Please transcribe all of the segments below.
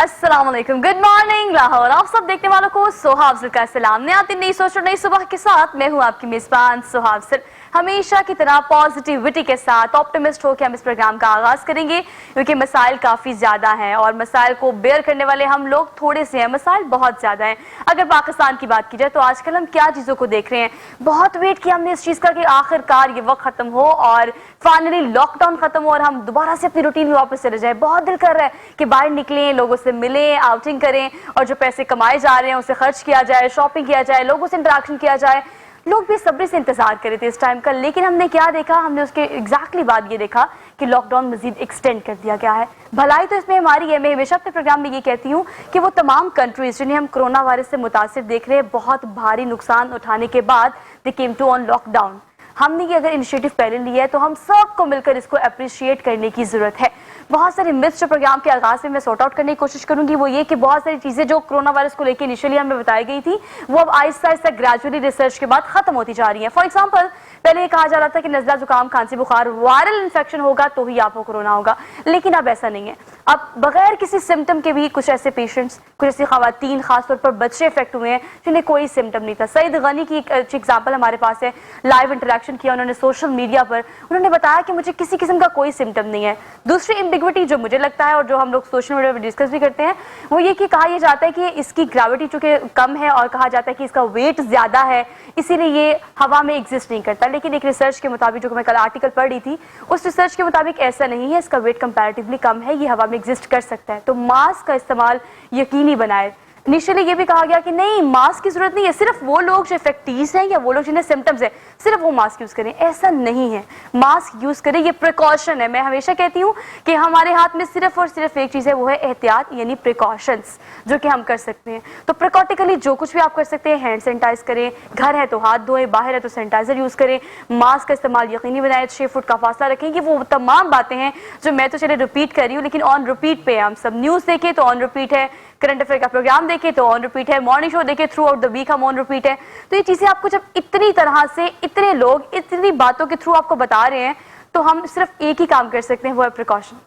अस्सलाम वालेकुम, good morning Lahore. आप सब देखने वालों को सोहा अफजल का सलाम। नया दिन, नई सोच और नई सुबह के साथ मैं हूँ आपकी मेजबान सोहा अफजल। हमेशा की तरह पॉजिटिविटी के साथ ऑप्टिमिस्ट होकर हम इस प्रोग्राम का आगाज करेंगे, क्योंकि मसाइल काफ़ी ज़्यादा हैं और मसाइल को बेयर करने वाले हम लोग थोड़े से हैं, मसाइल बहुत ज़्यादा हैं। अगर पाकिस्तान की बात की जाए तो आजकल हम क्या चीज़ों को देख रहे हैं, बहुत वेट किया हमने इस चीज़ का कि आखिरकार ये वक्त ख़त्म हो और फाइनली लॉकडाउन ख़त्म हो और हम दोबारा से अपनी रूटीन में वापस चले जाए। बहुत दिल कर रहा है कि बाहर निकलें, लोगों से मिलें, आउटिंग करें और जो पैसे कमाए जा रहे हैं उसे खर्च किया जाए, शॉपिंग किया जाए, लोगों से इंटरेक्शन किया जाए। लोग भी सब्र से इंतजार कर रहे थे इस टाइम का, लेकिन हमने क्या देखा, हमने उसके एग्जैक्टली बाद ये देखा कि लॉकडाउन मजीद एक्सटेंड कर दिया गया है। भलाई तो इसमें हमारी है। मैं हमेशा अपने प्रोग्राम में ये कहती हूँ कि वो तमाम कंट्रीज जिन्हें हम कोरोना वायरस से मुतासिर देख रहे हैं, बहुत भारी नुकसान उठाने के बाद दे केम टू ऑन लॉकडाउन। हमने ये अगर इनिशिएटिव पहले लिया है तो हम सबको मिलकर इसको अप्रिशिएट करने की जरूरत है। बहुत सारे मिथ्स जो प्रोग्राम के आगाज में मैं सॉर्ट आउट करने की कोशिश करूंगी, वो ये कि बहुत सारी चीजें जो कोरोना वायरस को लेकर इनिशियली हमें बताई गई थी, वो अब आहिस्ता आहिस्ता ग्रेजुअली रिसर्च के बाद खत्म होती जा रही है। फॉर एग्जाम्पल, पहले ये कहा जा रहा था कि नजला, जुकाम, खांसी, बुखार वायरल इन्फेक्शन होगा तो ही आपको कोरोना होगा, लेकिन अब ऐसा नहीं है। अब बगैर किसी सिम्टम के भी कुछ ऐसे पेशेंट्स, कुछ ऐसी खवातीन, खासतौर पर बच्चे इफेक्ट हुए हैं जिन्हें कोई सिम्टम नहीं था। सईद गनी की एक अच्छी एग्जाम्पल हमारे पास है। लाइव इंटरेक्शन किया उन्होंने सोशल मीडिया पर, उन्होंने बताया कि मुझे किसी किस्म का कोई सिम्टम नहीं है। दूसरी एम्बिग्विटी जो मुझे लगता है और जो हम लोग सोशल मीडिया पर डिस्कस भी करते हैं, वो ये कि कहा यह जाता है कि इसकी ग्रेविटी चूंकि कम है और कहा जाता है कि इसका वेट ज्यादा है, इसीलिए ये हवा में एग्जिस्ट नहीं करता। लेकिन एक रिसर्च के मुताबिक, जो मैं कल आर्टिकल पढ़ रही थी, उस रिसर्च के मुताबिक ऐसा नहीं है, इसका वेट कंपैरेटिवली कम है, ये हवा में एग्जिस्ट कर सकता है। तो मास्क का इस्तेमाल यकीनी बनाए। इनिशियली ये भी कहा गया कि नहीं, मास्क की जरूरत नहीं है, सिर्फ वो लोग जो इफेक्टीव हैं या वो लोग जिन्हें सिम्टम्स है सिर्फ वो मास्क यूज करें। ऐसा नहीं है, मास्क यूज करें, ये प्रिकॉशन है। मैं हमेशा कहती हूँ कि हमारे हाथ में सिर्फ और सिर्फ एक चीज है, वो है एहतियात, यानी प्रिकॉशंस, जो कि हम कर सकते हैं। तो प्रैक्टिकली जो कुछ भी आप कर सकते हैं, हैंड सैनिटाइज करें, घर है तो हाथ धोएं, बाहर है तो सैनिटाइजर यूज करें, मास्क का इस्तेमाल यकीनी बनाए, 6 फुट का फासला रखें। ये वो तमाम बातें हैं जो मैं तो चले रिपीट कर रही हूँ, लेकिन ऑन रिपीट पे हम सब। न्यूज देखें तो ऑन रिपीट है, करंट अफेयर का प्रोग्राम देखे तो ऑन रिपीट है, मॉर्निंग शो देखे थ्रू आउट द वीक हम ऑन रिपीट है। तो ये चीजें आपको जब इतनी तरह से इतने लोग इतनी बातों के थ्रू आपको बता रहे हैं, तो हम सिर्फ एक ही काम कर सकते हैं, वो है प्रिकॉशन।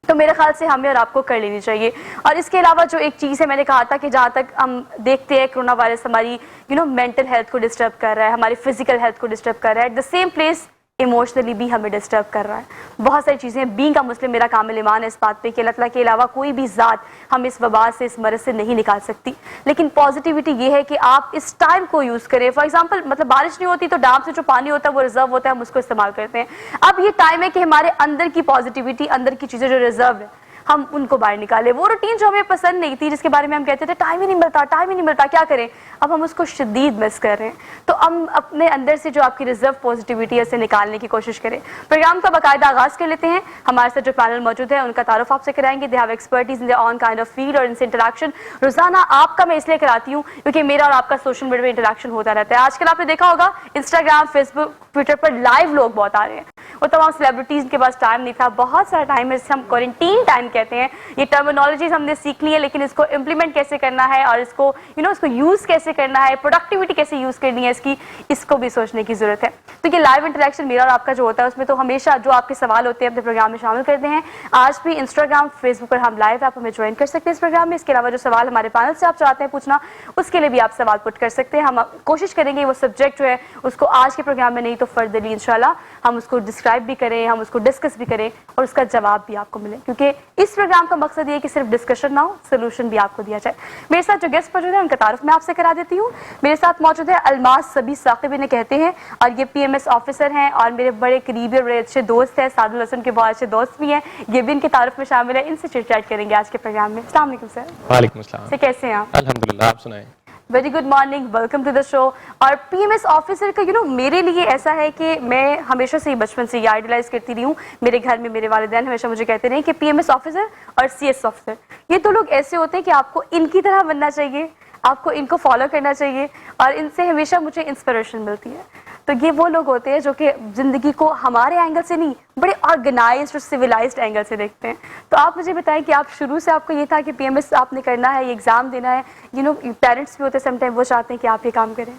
तो मेरे ख्याल से हमें और आपको कर लेनी चाहिए। और इसके अलावा जो एक चीज़ है, मैंने कहा था कि जहाँ तक हम देखते हैं कोरोना वायरस हमारी मेंटल हेल्थ को डिस्टर्ब कर रहा है, हमारी फिजिकल हेल्थ को डिस्टर्ब कर रहा है, at the same place emotionally भी हमें डिस्टर्ब कर रहा है। बहुत सारी चीज़ें। बीइंग अ मुस्लिम मेरा कामिल ईमान है इस बात पे कि अल्लाह ताला के अलावा कोई भी ज़ात हम इस वबा से, इस मरज़ से नहीं निकाल सकती। लेकिन पॉजिटिविटी ये है कि आप इस टाइम को यूज़ करें। फॉर एग्जाम्पल, मतलब बारिश नहीं होती तो डैम से जो पानी होता है वो रिजर्व होता है, हम उसको इस्तेमाल करते हैं। अब ये टाइम है कि हमारे अंदर की पॉजिटिविटी, अंदर की चीज़ें जो रिजर्व है, हम उनको बाहर निकालें। वो रूटीन जो हमें पसंद नहीं थी, जिसके बारे में हम कहते थे टाइम ही नहीं मिलता, टाइम ही नहीं मिलता, क्या करें, अब हम उसको शदीद मिस कर रहे हैं। तो हम अपने अंदर से जो आपकी रिजर्व पॉजिटिविटी है उसे निकालने की कोशिश करें। प्रोग्राम का बाकायदा आगाज कर लेते हैं। हमारे साथ जो पैनल मौजूद है उनका तारुफ आपसे कराएंगे। They have expertise in their on kind of field, और इनसे इंटरेक्शन रोजाना आपका मैं इसलिए कराती हूँ क्योंकि मेरा और आपका सोशल मीडिया में इंटरेक्शन होता रहता है। आजकल आपने देखा होगा इंस्टाग्राम, फेसबुक, ट्विटर पर लाइव लोग बहुत आ रहे हैं। वो तमाम सेलिब्रिटीज के पास टाइम नहीं था, बहुत सारा टाइम है, जिसे हम क्वारंटीन टाइम कहते हैं। ये टर्मिनोलॉजीज हमने सीख ली है, लेकिन इसको इम्प्लीमेंट कैसे करना है और इसको इसको यूज कैसे करना है, प्रोडक्टिविटी कैसे यूज करनी है इसकी, इसको भी सोचने की जरूरत है। तो ये लाइव इंटरेक्शन मेरा और आपका जो होता है, उसमें तो हमेशा जो आपके सवाल होते हैं अपने प्रोग्राम में शामिल करते हैं। आज भी इंस्टाग्राम, फेसबुक पर हम लाइव, आप हमें ज्वाइन कर सकते हैं इस प्रोग्राम में। इसके अलावा जो सवाल हमारे पैनल से आप चाहते हैं पूछना, उसके लिए भी आप सवाल पुट कर सकते हैं। हम कोशिश करेंगे वो सब्जेक्ट जो है उसको आज के प्रोग्राम में नहीं तो फर्दरली इंशाल्लाह हम उसको डिस्क्राइब भी करें, हम उसको डिस्कस भी करें और उसका जवाब भी आपको मिले, क्योंकि इस प्रोग्राम का मकसद ये है कि सिर्फ डिस्कशन ना हो, सोल्यूशन भी आपको दिया जाए। मेरे साथ जो गेस्ट मौजूद है उनका तारुफ मैं आपसे करा देती हूँ। मेरे साथ मौजूद है अलमास सबी साकिब, इन्हें कहते हैं, और ये PMS ऑफिसर हैं और मेरे बड़े करीबी और बड़े अच्छे दोस्त हैं। सादुल हसन के बहुत अच्छे दोस्त भी हैं, ये भी इनके तारुफ में शामिल है। इनसे चिट चैट करेंगे आज के प्रोग्राम में। अस्सलाम वालेकुम सर। वालेकुम अस्सलाम। सर कैसे हैं आप? अल्हम्दुलिल्लाह, आप सुनाएं। Very good morning, welcome to the show. और PMS ऑफिसर का मेरे लिए ऐसा है कि मैं हमेशा से ही बचपन से ये आइडलाइज करती रही हूँ। मेरे घर में मेरे वालिदैन हमेशा मुझे कहते रहे कि PMS ऑफिसर और CS ऑफिसर, ये तो लोग ऐसे होते हैं कि आपको इनकी तरह बनना चाहिए, आपको इनको फॉलो करना चाहिए, और इनसे हमेशा मुझे इंस्पिरेशन मिलती है। तो ये वो लोग होते हैं जो कि ज़िंदगी को हमारे एंगल से नहीं, बड़े ऑर्गेनाइज्ड और सिविलाइज्ड एंगल से देखते हैं। तो आप मुझे बताएं कि आप शुरू से आपको ये था कि PMS आपने करना है, ये एग्ज़ाम देना है, पेरेंट्स भी होते हैं समटाइम, वो चाहते हैं कि आप ये काम करें?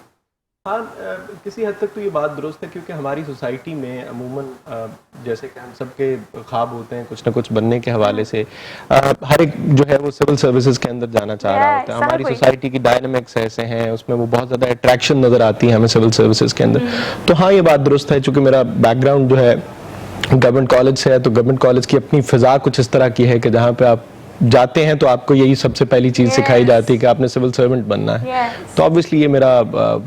ہاں کسی حد تک تو یہ بات درست ہے کیونکہ ہماری سوسائٹی میں عموماً جیسے کہ ہم سب کے خواب ہوتے ہیں کچھ نہ کچھ بننے کے حوالے سے ہر ایک جو ہے وہ سول سروسز کے اندر جانا چاہ رہا ہوتا ہے. ہماری سوسائٹی کی ڈائنامکس ایسے ہیں, اس میں وہ بہت زیادہ اٹریکشن نظر آتی ہے ہمیں سول سروسز کے اندر. تو ہاں یہ بات درست ہے, چونکہ میرا بیک گراؤنڈ جو ہے گورنمنٹ کالج سے ہے, تو گورنمنٹ کالج کی اپنی فضا کچھ اس طرح کی ہے کہ جہاں پہ آپ جاتے ہیں تو آپ کو یہی سب سے پہلی چیز سکھائی جاتی ہے کہ آپ نے سول سرونٹ بننا ہے. تو obviously یہ میرا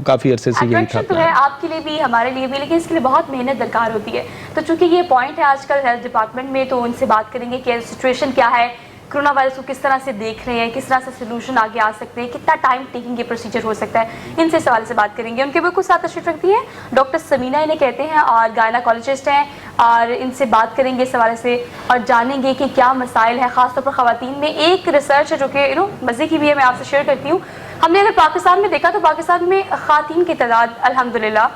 کافی عرصے سے یہی تھا. تو ہے آپ کے لیے بھی, ہمارے لیے بھی, لیکن اس کے لیے بہت محنت درکار ہوتی ہے. تو چونکہ یہ پوائنٹ ہے آج کل ہیلتھ ڈپارٹمنٹ میں, تو ان سے بات کریں گے کہ سچویشن کیا ہے, کرونا وائرس کو کس طرح سے دیکھ رہے ہیں, کس طرح سے سولوشن آگے آ سکتے ہیں, کتنا ٹائم ٹیکنگ یہ پروسیجر ہو سکتا ہے, ان سے سوال سے بات کریں گے. ان کے بالکل ساتھ تشریف رکھتی ہیں ڈاکٹر سمینہ انہیں کہتے ہیں, اور گائناکالوجسٹ ہیں, اور ان سے بات کریں گے اس حوالے سے اور جانیں گے کہ کیا مسائل ہیں خاص طور پر خواتین میں. ایک ریسرچ ہے جو کہ مزے کی بھی ہے, میں آپ سے شیئر کرتی ہوں. ہم نے اگر پاکستان میں دیکھا تو پاکستان میں خواتین کی تعداد الحمدللہ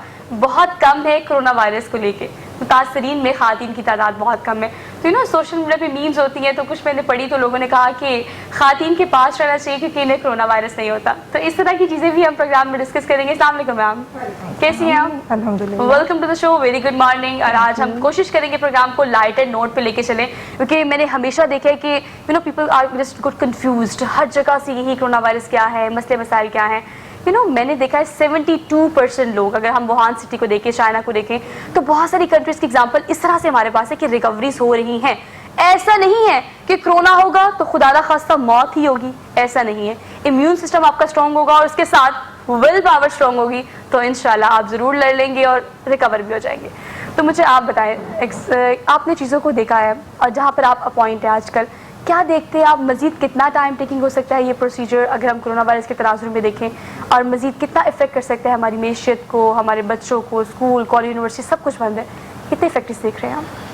بہت کم ہے کرونا وائرس کو لے کے, متاثرین میں خواتین کی تعداد بہت کم ہے. تو سوشل میڈیا پہ میمز ہوتی ہیں, تو کچھ میں نے پڑھی تو لوگوں نے کہا کہ خواتین کے پاس رہنا چاہیے کیونکہ انہیں کرونا وائرس نہیں ہوتا. تو اس طرح کی چیزیں بھی ہم پروگرام میں ڈسکس کریں گے. السلام علیکم میم, کیسی ہیں آپ؟ الحمدللہ. Welcome to the show, very good morning. اور آج ہم کوشش کریں گے پروگرام کو لائٹر نوٹ پہ لے کے چلیں, کیونکہ میں نے ہمیشہ دیکھا ہے کہ پیپل آر جسٹ گٹ کنفیوزڈ, ہر جگہ سے یہی کرونا وائرس کیا ہے, مسئلے مسائل کیا ہیں. میں نے دیکھا ہے 72% لوگ, اگر ہم ووہان سٹی کو دیکھیں, چائنا کو دیکھیں, تو بہت ساری کنٹریز کی ایگزامپل اس طرح سے ہمارے پاس ہے کہ ریکوریز ہو رہی ہیں. ایسا نہیں ہے کہ کرونا ہوگا تو خدا نخواستہ موت ہی ہوگی, ایسا نہیں ہے. امیون سسٹم آپ کا اسٹرانگ ہوگا اور اس کے ساتھ ول پاور اسٹرانگ ہوگی, تو انشاءاللہ آپ ضرور لڑ لیں گے اور ریکور بھی ہو جائیں گے. تو مجھے آپ بتائیں, آپ نے چیزوں کو دیکھا ہے اور جہاں پر آپ اپوائنٹ ہیں آج کل, کیا دیکھتے ہیں آپ مزید کتنا ٹائم ٹیکنگ ہو سکتا ہے یہ پروسیجر اگر ہم کرونا وائرس کے تناظر میں دیکھیں, اور مزید کتنا افیکٹ کر سکتا ہے ہماری معیشت کو, ہمارے بچوں کو, اسکول, کالج, یونیورسٹی سب کچھ بند ہے, کتنے افیکٹس دیکھ رہے ہیں آپ؟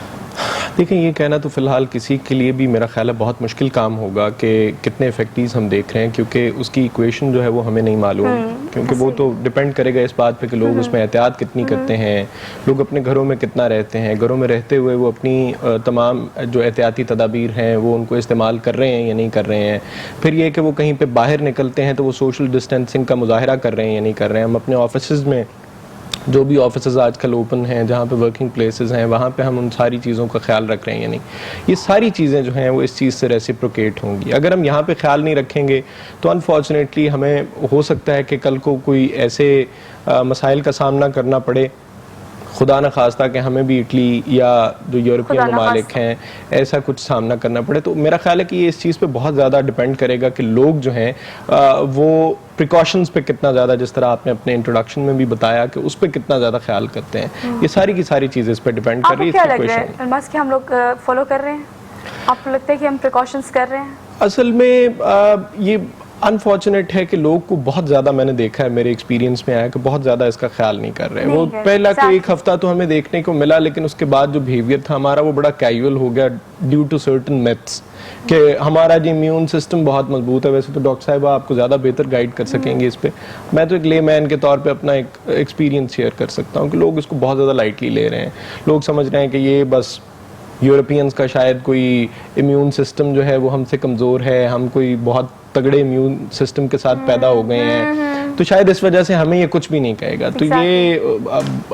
دیکھیں یہ کہنا تو فی الحال کسی کے لیے بھی میرا خیال ہے بہت مشکل کام ہوگا کہ کتنے افیکٹیز ہم دیکھ رہے ہیں, کیونکہ اس کی ایکویشن جو ہے وہ ہمیں نہیں معلوم, کیونکہ وہ تو ڈیپینڈ کرے گا اس بات پہ کہ لوگ اس میں احتیاط کتنی کرتے ہیں, لوگ اپنے گھروں میں کتنا رہتے ہیں, گھروں میں رہتے ہوئے وہ اپنی تمام جو احتیاطی تدابیر ہیں وہ ان کو استعمال کر رہے ہیں یا نہیں کر رہے ہیں. پھر یہ کہ وہ کہیں پہ باہر نکلتے ہیں تو وہ سوشل ڈسٹینسنگ کا مظاہرہ کر رہے ہیں یا نہیں کر رہے ہیں. ہم اپنے آفیسز میں جو بھی آفیسز آج کل اوپن ہیں, جہاں پہ ورکنگ پلیسز ہیں, وہاں پہ ہم ان ساری چیزوں کا خیال رکھ رہے ہیں یا نہیں. یہ ساری چیزیں جو ہیں وہ اس چیز سے ریسیپروکیٹ ہوں گی. اگر ہم یہاں پہ خیال نہیں رکھیں گے تو انفارچونیٹلی ہمیں ہو سکتا ہے کہ کل کو کوئی ایسے مسائل کا سامنا کرنا پڑے, خدا نہ خواستہ کہ ہمیں بھی اٹلی یا جو یورپین ممالک ہیں ایسا کچھ سامنا کرنا پڑے. تو میرا خیال ہے کہ یہ اس چیز پہ بہت زیادہ ڈیپینڈ کرے گا کہ لوگ جو ہیں وہ پریکاشنز پہ کتنا زیادہ, جس طرح آپ نے اپنے انٹروڈکشن میں بھی بتایا کہ اس پہ کتنا زیادہ خیال کرتے ہیں. یہ ساری کی ساری چیزیں اس پہ ڈیپینڈ کر رہی ہے. آپ کو کیا لگ رہا ہے الماس کہ ہم لوگ فالو کر رہے ہیں؟ آپ کو لگتا ہے کہ ہم پریکاشنز کر رہے ہیں؟ اصل میں یہ انفارچونیٹ ہے کہ لوگ کو بہت زیادہ, میں نے دیکھا ہے میرے ایکسپیرینس میں آیا کہ بہت زیادہ اس کا خیال نہیں کر رہے. وہ پہلا کوئی ایک ہفتہ تو ہمیں دیکھنے کو ملا, لیکن اس کے بعد جو بیہیویئر تھا ہمارا وہ بڑا کیجول ہو گیا ڈیو ٹو سرٹن میتھس کہ ہمارا جو امیون سسٹم بہت مضبوط ہے. ویسے تو ڈاکٹر صاحبہ آپ کو زیادہ بہتر گائیڈ کر سکیں گے اس پہ, میں تو ایک لے مین کے طور پہ اپنا ایک ایکسپیرینس شیئر کر سکتا ہوں کہ لوگ اس کو بہت زیادہ لائٹلی لے رہے ہیں. لوگ سمجھ رہے ہیں کہ یہ بس یورپینز کا شاید کوئی امیون سسٹم جو ہے وہ ہم سے کمزور ہے, ہم کوئی بہت تگڑے امیون سسٹم کے ساتھ پیدا ہو گئے ہیں, تو شاید اس وجہ سے ہمیں یہ کچھ بھی نہیں کہے گا. تو یہ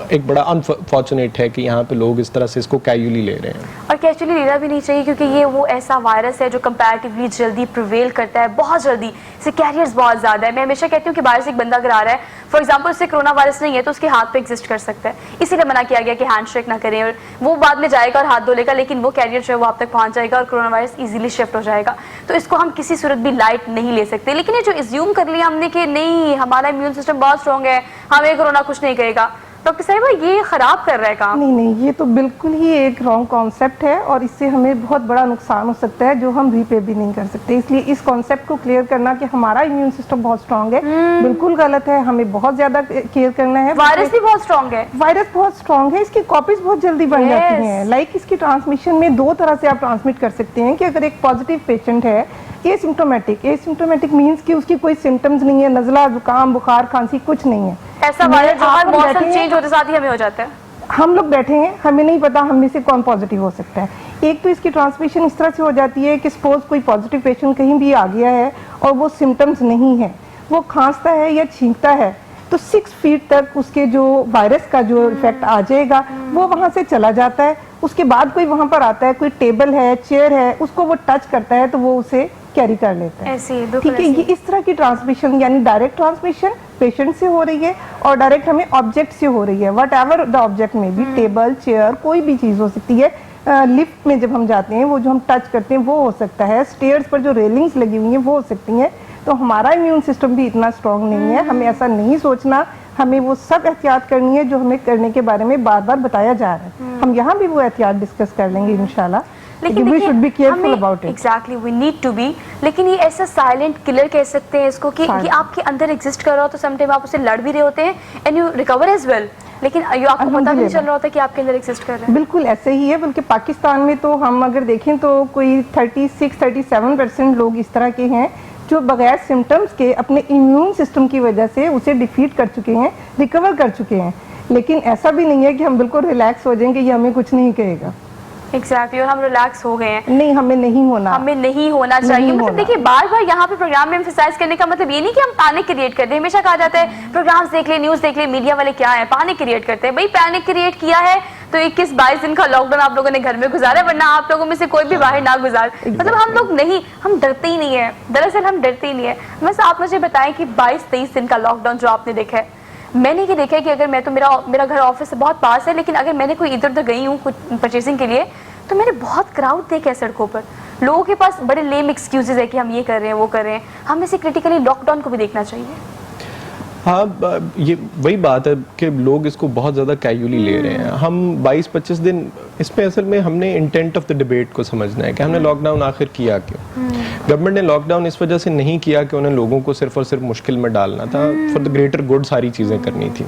ایک بڑا انفارچونیٹ ہے کہ یہاں پہ لوگ اس طرح سے اس کو کیجولی لے رہے ہیں, اور کیجولی لینا بھی نہیں چاہیے, کیونکہ یہ وہ ایسا وائرس ہے جو کمپیریٹیولی جلدی پریویل کرتا ہے, بہت جلدی, اس کے کیریئرز بہت زیادہ ہے. میں ہمیشہ کہتی ہوں کہ باہر سے ایک بندہ اگر آ رہا ہے, فار ایگزامپل اس سے کرونا وائرس نہیں ہے تو اس کے ہاتھ پہ ایگزسٹ کر سکتا ہے, اسی لیے منع کیا گیا کہ ہینڈ شیک نہ کریں, اور وہ بعد میں جائے گا اور ہاتھ دھو لے گا, لیکن وہ کیریئر جو ہے وہ آپ تک پہنچ جائے گا اور کرونا وائرس ایزیلی شفٹ ہو جائے گا. تو اس کو ہم کسی صورت بھی لائٹ نہیں لے سکتے. لیکن یہ جو ایزیوم کر لیا ہم نے کہ نہیں ہمارا امیون سسٹم بہت اسٹرانگ ہے, ہمیں کرونا کچھ نہیں کرے گا, ڈاکٹر صاحبہ یہ خراب کر رہا ہے کام. نہیں, یہ تو بالکل ہی ایک رانگ کانسیپٹ ہے, اور اس سے ہمیں بہت بڑا نقصان ہو سکتا ہے جو ہم ریپے بھی نہیں کر سکتے. اس لیے اس کانسیپٹ کو کلیئر کرنا کہ ہمارا امیون سسٹم بہت اسٹرانگ ہے بالکل غلط ہے. ہمیں بہت زیادہ کیئر کرنا ہے. وائرس بھی بہت اسٹرانگ ہے, وائرس بہت اسٹرانگ ہے, اس کی کاپیز بہت جلدی بن جاتی ہیں. لائک اس کی ٹرانسمیشن میں دو طرح سے آپ ٹرانسمٹ کر سکتے ہیں کہ اگر ایک پازیٹیو پیشنٹ ہے اے سمٹومیٹک مینس کہ اس کی کوئی سمٹمز نہیں ہے, نزلہ, زکام, بخار, کھانسی کچھ نہیں ہے. ایسا وائرس جو ہر موسم چینج ہوتے ساتھ ہی ہمیں ہو جاتا ہے. ہم لوگ بیٹھے ہیں, ہمیں نہیں پتا ہم میں سے کون پازیٹیو ہو سکتا ہے. ایک تو اس کی ٹرانسمیشن اس طرح سے ہو جاتی ہے کہ سپوز کوئی پازیٹیو پیشنٹ کہیں بھی آ گیا ہے اور وہ سمٹمز نہیں ہے, وہ کھانستا ہے یا چھینکتا ہے, تو तो 6 फीट तक उसके जो वायरस का जो इफेक्ट आ जाएगा वो वहां से चला जाता है। उसके बाद कोई वहां पर आता है, कोई टेबल है, चेयर है, उसको वो टच करता है तो वो उसे कैरी कर लेता है। ऐसे ही, बिल्कुल ठीक है, ऐसे ये इस तरह की ट्रांसमिशन यानी डायरेक्ट ट्रांसमिशन पेशेंट से हो रही है और डायरेक्ट हमें ऑब्जेक्ट से हो रही है। वट एवर द ऑब्जेक्ट में भी, टेबल, चेयर, कोई भी चीज हो सकती है। लिफ्ट में जब हम जाते हैं वो जो हम टच करते हैं वो हो सकता है, स्टेयर्स पर जो रेलिंग्स लगी हुई हैं वो हो सकती हैं। तो हमारा इम्यून सिस्टम भी इतना स्ट्रांग नहीं है, हमें ऐसा नहीं सोचना, हमें वो सब एहतियात करनी है जो हमें करने के बारे में बार बार बताया जा रहा है। हम यहाँ भी वो एहतियात डिस्कस कर लेंगे इंशाल्लाह। लेकिन we should be careful about it. Exactly, we need to be. लेकिन ये ऐसा साइलेंट किलर कह सकते हैं इसको कि आपके अंदर एग्जिस्ट कर रहा हो, तो समटाइम आप उसे लड़ भी रहे होते हैं and you recover as well, लेकिन आपको पता भी नहीं चल रहा होता कि आपके अंदर एग्जिस्ट कर रहा है। बिल्कुल ऐसे ही है। बल्कि पाकिस्तान में तो हम अगर देखें तो कोई 36-37% लोग इस तरह के हैं जो बगैर सिम्टम्स के अपने इम्यून सिस्टम की वजह से उसे डिफीट कर चुके हैं, रिकवर कर चुके हैं। लेकिन ऐसा भी नहीं है कि हम बिल्कुल रिलैक्स हो जाएंगे, ये हमें कुछ नहीं कहेगा। एग्जैक्टली, और हम रिलैक्स हो गए हैं। नहीं, हमें नहीं होना, हमें नहीं होना चाहिए। मतलब देखिए, बार बार यहाँ पे प्रोग्राम में एम्फसाइज करने का मतलब ये नहीं कि हम पैनिक क्रिएट करते हैं। हमेशा कहा जाता है प्रोग्राम्स देख ले, न्यूज देख ले, मीडिया वाले क्या है, पैनिक क्रिएट करते हैं। भाई पैनिक क्रिएट किया है तो 21-22 दिन का लॉकडाउन आप लोगों ने घर में गुजारा, वरना आप लोगों में से कोई भी बाहर ना गुजार। मतलब हम लोग नहीं, हम डरते ही नहीं है, दरअसल हम डरते ही नहीं है। बस आप मुझे बताएं कि 22-23 दिन का लॉकडाउन जो आपने देखा है, मैंने ये देखा है कि अगर मैं तो मेरा घर ऑफिस से बहुत पास है, लेकिन अगर मैंने कोई इधर उधर गई हूँ कुछ परचेसिंग के लिए, तो मैंने बहुत क्राउड देखा है सड़कों पर। लोगों के पास बड़े लेम एक्सक्यूजेज है कि हम ये कर रहे हैं, वो कर रहे हैं। हमें इसे क्रिटिकली लॉकडाउन को भी देखना चाहिए। हाँ, ये वही बात है कि लोग इसको बहुत ज़्यादा कैजुअली ले रहे हैं। हम 22-25 दिन, इसमें असल में हमने इंटेंट ऑफ द डिबेट को समझना है कि हमने लॉकडाउन आखिर किया क्यों। गवर्नमेंट ने लॉकडाउन इस वजह से नहीं किया कि उन्हें लोगों को सिर्फ और सिर्फ मुश्किल में डालना था, फॉर द ग्रेटर गुड सारी चीज़ें करनी थी।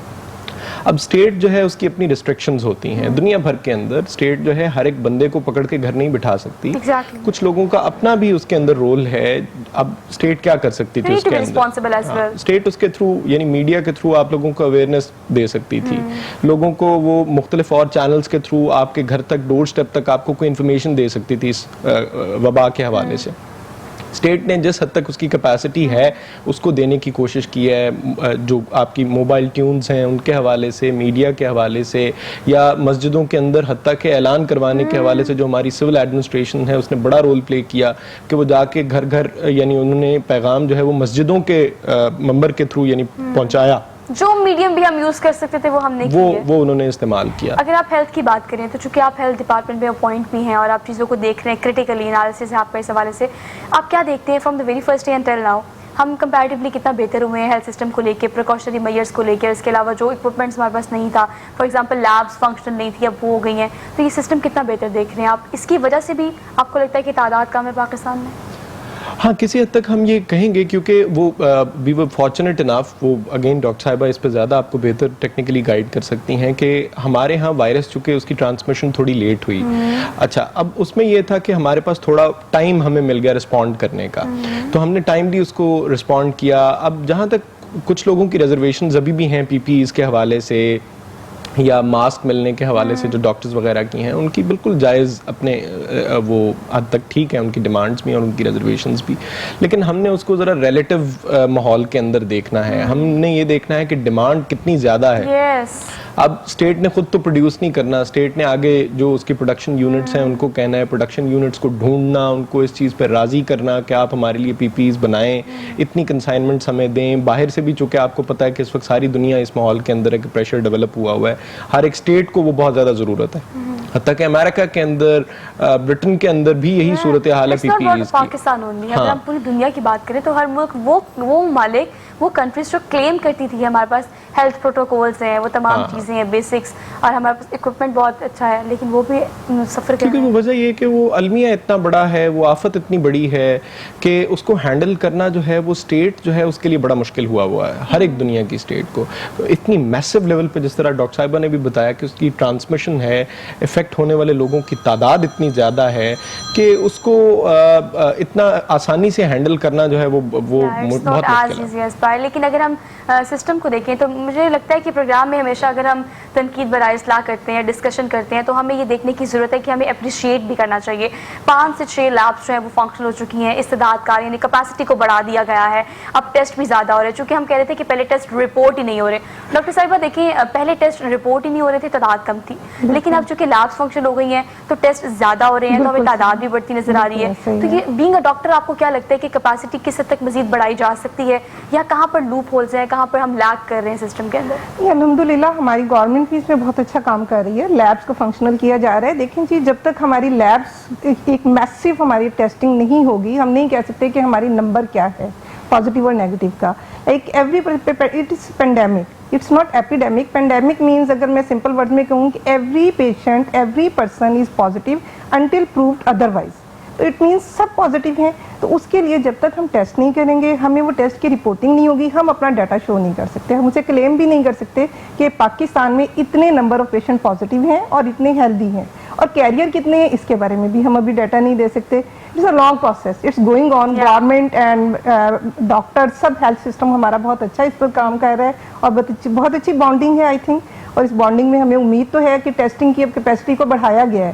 अब स्टेट जो है उसकी अपनी रिस्ट्रिक्शंस होती हैं दुनिया भर के अंदर। स्टेट जो है हर एक बंदे को पकड़ के घर नहीं बिठा सकती। Exactly. कुछ लोगों का अपना भी उसके अंदर रोल है। अब स्टेट क्या कर सकती थी उसके अंदर? स्टेट उसके थ्रू यानी मीडिया के थ्रू आप लोगों को अवेयरनेस दे सकती थी। लोगों को वो मुख्तलिफ और चैनल्स के थ्रू आपके घर तक, डोर स्टेप तक आपको कोई इन्फॉर्मेशन दे सकती थी इस वबा के हवाले से। स्टेट ने जिस हद तक उसकी कैपेसिटी है उसको देने की कोशिश की है। जो आपकी मोबाइल ट्यून्स हैं उनके हवाले से, मीडिया के हवाले से, या मस्जिदों के अंदर हत्ता के ऐलान करवाने के हवाले से जो हमारी सिविल एडमिनिस्ट्रेशन है उसने बड़ा रोल प्ले किया कि वो जाके घर घर यानी उन्होंने पैगाम जो है वो मस्जिदों के मेंबर के थ्रू यानी पहुंचाया। जो मीडियम भी हम यूज कर सकते थे वो हमने किया, वो उन्होंने इस्तेमाल किया। अगर आप हेल्थ की बात करें तो चूंकि आप हेल्थ डिपार्टमेंट में अपॉइंट भी हैं और आप चीज़ों को देख रहे हैं क्रिटिकली, एनालिसिस है आपका इस हवाले से, आप क्या देखते हैं from the very first day until now हम कंपैरेटिवली कितना बेहतर हुए हैं हेल्थ सिस्टम को लेके, प्रिकॉशनरी मेजर्स को लेकर? इसके अलावा जो इक्विपमेंट्स हमारे पास नहीं था, फॉर एग्जांपल लैब्स फंक्शन नहीं थी, अब वो हो गई हैं, तो ये सिस्टम कितना बेहतर देख रहे हैं आप? इसकी वजह से भी आपको लगता है कि तादाद कम है पाकिस्तान में? हाँ, किसी हद तक हम ये कहेंगे क्योंकि वो वी वर फॉर्चुनेट इनफ, वो अगेन डॉक्टर साहिबा इस पर ज़्यादा आपको बेहतर टेक्निकली गाइड कर सकती हैं कि हमारे यहाँ वायरस चूँकि उसकी ट्रांसमिशन थोड़ी लेट हुई। अच्छा, अब उसमें ये था कि हमारे पास थोड़ा टाइम हमें मिल गया रिस्पॉन्ड करने का, तो हमने टाइमली उसको रिस्पॉन्ड किया। अब जहाँ तक कुछ लोगों की रिजर्वेशन अभी भी हैं पीपीईज़ के हवाले से या मास्क मिलने के हवाले से जो डॉक्टर्स वगैरह की हैं, उनकी बिल्कुल जायज़ अपने वो हद तक ठीक है उनकी डिमांड्स भी और उनकी रिजर्वेशंस भी, लेकिन हमने उसको ज़रा रिलेटिव माहौल के अंदर देखना है। हमने ये देखना है कि डिमांड कितनी ज़्यादा है। अब स्टेट ने खुद तो प्रोड्यूस नहीं करना, स्टेट ने आगे जो उसकी प्रोडक्शन यूनिट्स हैं उनको कहना है, प्रोडक्शन यूनिट्स को ढूंढना, उनको इस चीज़ पर राज़ी करना कि आप हमारे लिए पीपीईज़ बनाएं, इतनी कंसाइनमेंट्स हमें दें। बाहर से भी चूँकि आपको पता है कि इस वक्त सारी दुनिया इस माहौल के अंदर है कि प्रेशर डेवलप हुआ हुआ है, हर एक स्टेट को वो बहुत ज़्यादा ज़रूरत है। हत्ता कि अमेरिका के अंदर, ब्रिटेन के अंदर भी यही सूरत हाल है पीपीईज़ की। पाकिस्तान ओनली, अगर हम पूरी दुनिया की बात करें तो हर मुल्क वो ममालिक, वो कंट्रीज जो क्लेम करती थी हमारे पास हेल्थ प्रोटोकॉल्स हैं, वो तमाम चीज़ें हैं बेसिक्स, और हमारे पास इक्विपमेंट बहुत अच्छा है, लेकिन वो भी सफ़र क्योंकि वो वजह ये कि वो अलमिया इतना बड़ा है, वो आफत इतनी बड़ी है कि उसको हैंडल करना जो है वो स्टेट जो है उसके लिए बड़ा मुश्किल हुआ है, हर एक दुनिया की स्टेट को। तो इतनी मैसिव लेवल पे, जिस तरह डॉक्टर साहिबा ने भी बताया कि उसकी ट्रांसमिशन है, इफेक्ट होने वाले लोगों की तादाद इतनी ज़्यादा है कि उसको इतना आसानी से हैंडल करना जो है वो बहुत मुश्किल है। लेकिन अगर हम सिस्टम को देखें तो مجھے لگتا ہے کہ پروگرام میں ہمیشہ اگر ہم تنقید برائے اصلاح کرتے ہیں, ڈسکشن کرتے ہیں, تو ہمیں یہ دیکھنے کی ضرورت ہے کہ ہمیں اپریشیٹ بھی کرنا چاہیے. 5 سے 6 لیبس جو ہیں وہ فنکشنل ہو چکی ہیں, استعداد کار یعنی کیپیسٹی کو بڑھا دیا گیا ہے. اب ٹیسٹ بھی زیادہ ہو رہے ہیں, چونکہ ہم کہہ رہے تھے کہ پہلے ٹیسٹ رپورٹ ہی نہیں ہو رہے. ڈاکٹر صاحبہ دیکھیں, پہلے ٹیسٹ رپورٹ ہی نہیں ہو رہے تھے, تعداد کم تھی, لیکن اب چونکہ لیبس فنکشن ہو گئی ہیں تو ٹیسٹ زیادہ ہو رہے ہیں, تو ہمیں تعداد بھی بڑھتی نظر آ رہی ہے. تو یہ بینگ اے ڈاکٹر آپ کو کیا لگتا ہے کہ کیپیسٹی کس حد تک مزید بڑھائی جا سکتی ہے, یا کہاں پر لوپ ہولز ہیں, کہاں پر ہم لیگ کر رہے ہیں سسٹم کے اندر؟ الحمدللہ ہماری گورنمنٹ بھی اس میں بہت اچھا کام کر رہی ہے, لیبس کو فنکشنل کیا جا رہا ہے. دیکھیں جی, جب تک ہماری لیبس ایک میسو ہماری ٹیسٹنگ نہیں ہوگی, ہم نہیں کہہ سکتے کہ ہماری نمبر کیا ہے پازیٹیو اور نیگیٹو کا. ایک every it is pandemic, it's not epidemic. Pandemic means, اگر میں سمپل ورڈ میں کہوں کہ every patient, every person is positive until proved otherwise, تو اٹ مینس سب پازیٹیو ہیں. تو اس کے لیے جب تک ہم ٹیسٹ نہیں کریں گے, ہمیں وہ ٹیسٹ کی رپورٹنگ نہیں ہوگی, ہم اپنا ڈیٹا شو نہیں کر سکتے. ہم اسے کلیم بھی نہیں کر سکتے کہ پاکستان میں اتنے نمبر آف پیشنٹ پازیٹیو ہیں اور اتنے ہیلدی ہیں, اور کیریئر کتنے ہیں اس کے بارے میں بھی ہم ابھی ڈیٹا نہیں دے سکتے. It's a long process, it's going on. Government and doctor سب ہیلتھ سسٹم ہمارا بہت اچھا اس پر کام کر رہا ہے, اور بہت اچھی بانڈنگ ہے آئی تھنک. اور اس بانڈنگ میں ہمیں امید تو ہے کہ ٹیسٹنگ کی اب کیپیسٹی کو بڑھایا گیا ہے.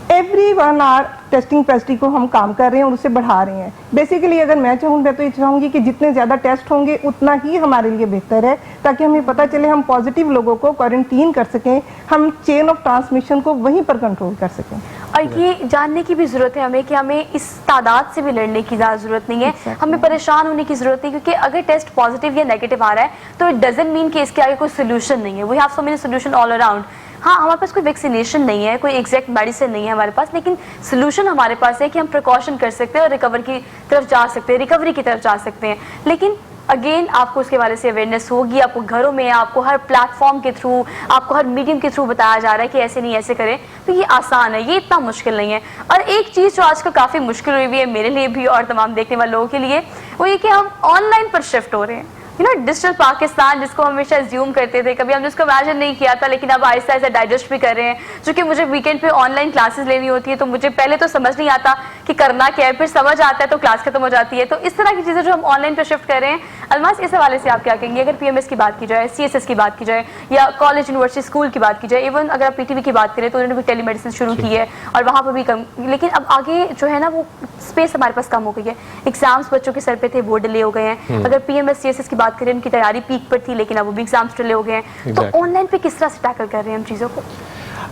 ایوری 1 آور ٹیسٹنگ کیپیسٹی کو ہم کام کر رہے ہیں اور اسے بڑھا رہے ہیں. بیسیکلی اگر میں چاہوں, میں تو یہ چاہوں گی کہ جتنے زیادہ ٹیسٹ ہوں گے اتنا ہی ہمارے لیے بہتر ہے, تاکہ ہمیں پتہ چلے ہم پازیٹیو لوگوں کو کوارنٹین کر سکیں, ہم چین آف ٹرانسمیشن کو وہیں پر کنٹرول کر سکیں. اور یہ جاننے کی بھی ضرورت ہے ہمیں کہ ہمیں اس تعداد سے بھی لڑنے کی زیادہ ضرورت نہیں ہے, ہمیں پریشان ہونے کی ضرورت نہیں, کیونکہ اگر ٹیسٹ پازیٹیو یا نیگیٹو آ رہا ہے تو اٹ ڈزنٹ مین کہ اس کے آگے کوئی سولوشن نہیں ہے. We have so many solution all around. ہاں, ہمارے پاس کوئی ویکسینیشن نہیں ہے, کوئی ایگزیکٹ میڈیسن نہیں ہے ہمارے پاس, لیکن سولوشن ہمارے پاس ہے کہ ہم پریکاشن کر سکتے ہیں اور ریکور کی طرف جا سکتے ہیں, ریکوری کی طرف جا سکتے ہیں. لیکن اگین آپ کو اس کے بارے سے اویئرنیس ہوگی, آپ کو گھروں میں, آپ کو ہر پلیٹ فارم کے تھرو, آپ کو ہر میڈیم کے تھرو بتایا جا رہا ہے کہ ایسے نہیں ایسے کریں. تو یہ آسان ہے, یہ اتنا مشکل نہیں ہے. اور ایک چیز جو آج کل کافی مشکل ہوئی ہوئی ہے میرے لیے بھی اور تمام دیکھنے والے لوگوں کے لیے, وہ یہ کہ ہم آن لائن پر شفٹ ہو رہے ہیں. ڈیجیٹل پاکستان جس کو ہمیشہ زیوم کرتے تھے, کبھی ہم نے اس کو امیجن نہیں کیا تھا, لیکن اب آہستہ آہستہ ڈائجسٹ بھی کر رہے ہیں. چونکہ مجھے ویکینڈ پہ آن لائن کلاسز لینی ہوتی ہے, تو مجھے پہلے تو سمجھ نہیں آتا کہ کرنا کیا ہے, پھر سمجھ آتا ہے تو کلاس ختم ہو جاتی ہے. تو اس طرح کی چیزیں جو ہم آن لائن پہ شفٹ کر رہے ہیں, الماس اس حوالے سے آپ کیا کہیں گے؟ اگر پی ایم ایس کی بات کی جائے, سی ایس ایس کی بات کی جائے, یا کالج یونیورسٹی اسکول کی بات کی جائے, ایون اگر آپ پی ٹی وی کی بات کریں تو انہوں نے بھی ٹیلی میڈیسن شروع کی ہے اور وہاں پہ بھی کم, لیکن اب آگے جو ہے نا وہ اسپیس ہمارے پاس کم ہو گئی ہے. ایگزامس بچوں کے سر پہ تھے, وہ ڈیلے ہو گئے ہیں. اگر P M S C S S کی بات کریں, ان کی تیاری پیک پر تھی, لیکن اب وہ بھی ایگزامس ڈیلے ہو گئے ہیں. تو آن لائن پہ کس طرح سے ٹیکل کر رہے ہیں ہم چیزوں کو؟